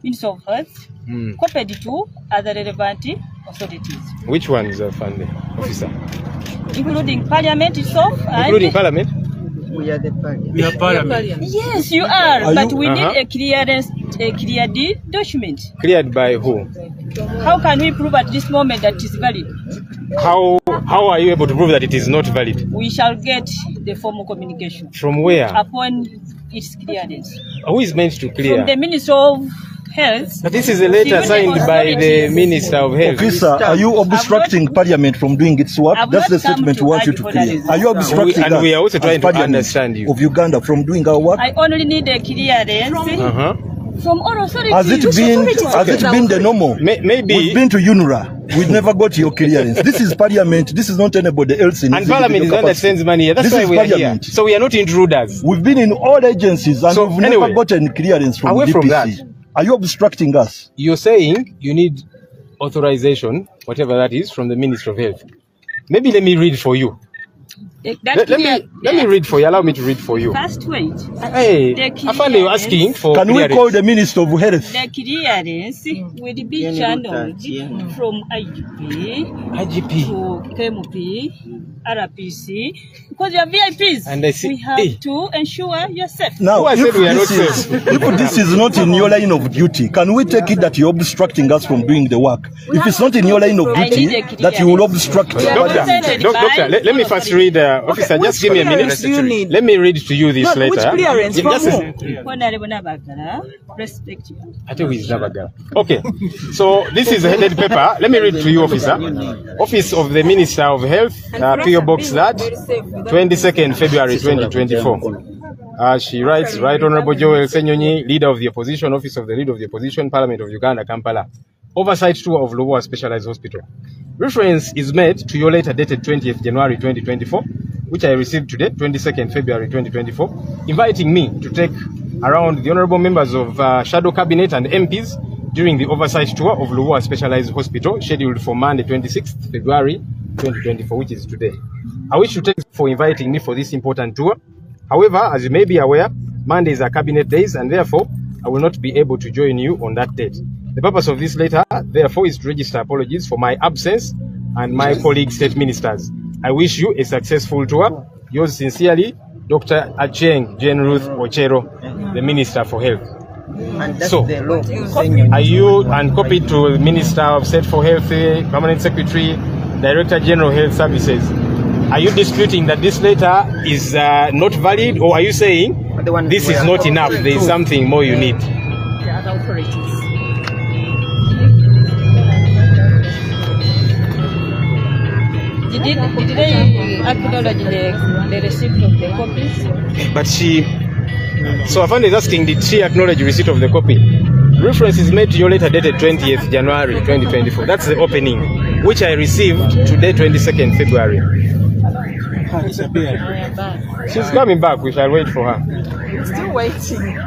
S16: Ministry of Health, copied to other relevant authorities.
S17: Which one is Afudde officer?
S16: Including Parliament itself.
S17: Including Parliament?
S18: We are the parliament.
S17: We are Parliament.
S16: Yes, you are, but we need a clearance, a cleared document.
S17: Cleared by who?
S16: How can we prove at this moment that it is valid?
S17: How are you able to prove that it is not valid?
S16: We shall get the formal communication.
S17: From where?
S16: Upon its clearance.
S17: Who is meant to clear?
S16: From the Ministry of Health.
S17: But this is a letter signed by the Minister of Health.
S21: Officer, are you obstructing Parliament from doing its work? That's the statement we want you to clear. Are you obstructing
S17: and we are also trying to understand you
S21: of Uganda from doing our work?
S16: I only need a clearance from all authorities.
S21: Has it been the normal?
S17: Maybe
S21: we've been to UNRWA. We've never got your clearance. This is Parliament. This is not anybody else in.
S17: And Parliament is not that sends money. That's why we are here. So we are not intruders.
S21: We've been in all agencies and we've never gotten clearance from
S17: away
S21: DPC.
S17: From that,
S21: are you obstructing us?
S17: You're saying you need authorization, whatever that is, from the Minister of Health. Maybe let me read for you. Let me read for you. Allow me to read for you.
S16: First wait.
S17: Hey, I find you asking for.
S21: Can we call the Minister of Health?
S16: The clearance will be channeled from IGP to KMP, RPC, because you are VIPs.
S17: And I see,
S16: we have to ensure you're safe.
S21: Now, if this is not in your line of duty, can we take it that you're obstructing us from doing the work? If it's not in your line of duty, that you will obstruct.
S17: Doctor, let me first read. Officer, just give me a minute. Let me read to you this letter.
S16: Which clearance respect you.
S17: I think he's Nabaga. Okay, so this is a headed paper. Let me read to you, officer. Office of the Minister of Health, PO Box that 22nd February 2024. She writes, Right Honorable Joel Ssenyonyi, Leader of the Opposition, Office of the Leader of the Opposition, Parliament of Uganda, Kampala. Oversight tour of Luwa Specialized Hospital. Reference is made to your letter dated 20th January 2024, which I received today, 22nd February 2024, inviting me to take around the honorable members of Shadow Cabinet and MPs during the oversight tour of Luwa Specialized Hospital, scheduled for Monday 26th February 2024, which is today. I wish to thank you for inviting me for this important tour. However, as you may be aware, Mondays are cabinet days, and therefore, I will not be able to join you on that date. The purpose of this letter, therefore, is to register apologies for my absence and my colleague state ministers. I wish you a successful tour. Yours sincerely, Dr. Acheng Jane Ruth Ochero, the Minister for Health. So, are you uncopied to the Minister of State for Health, Permanent Secretary, Director General Health Services? Are you disputing that this letter is not valid, or are you saying this is not enough, there is something more you need?
S16: Did they acknowledge the receipt of the copies?
S17: But so Afudde is asking, did she acknowledge receipt of the copy? Reference is made to your letter dated 20th January 2024. That's the opening, which I received today, 22nd February. She's coming back. We shall wait for her.
S20: Still waiting.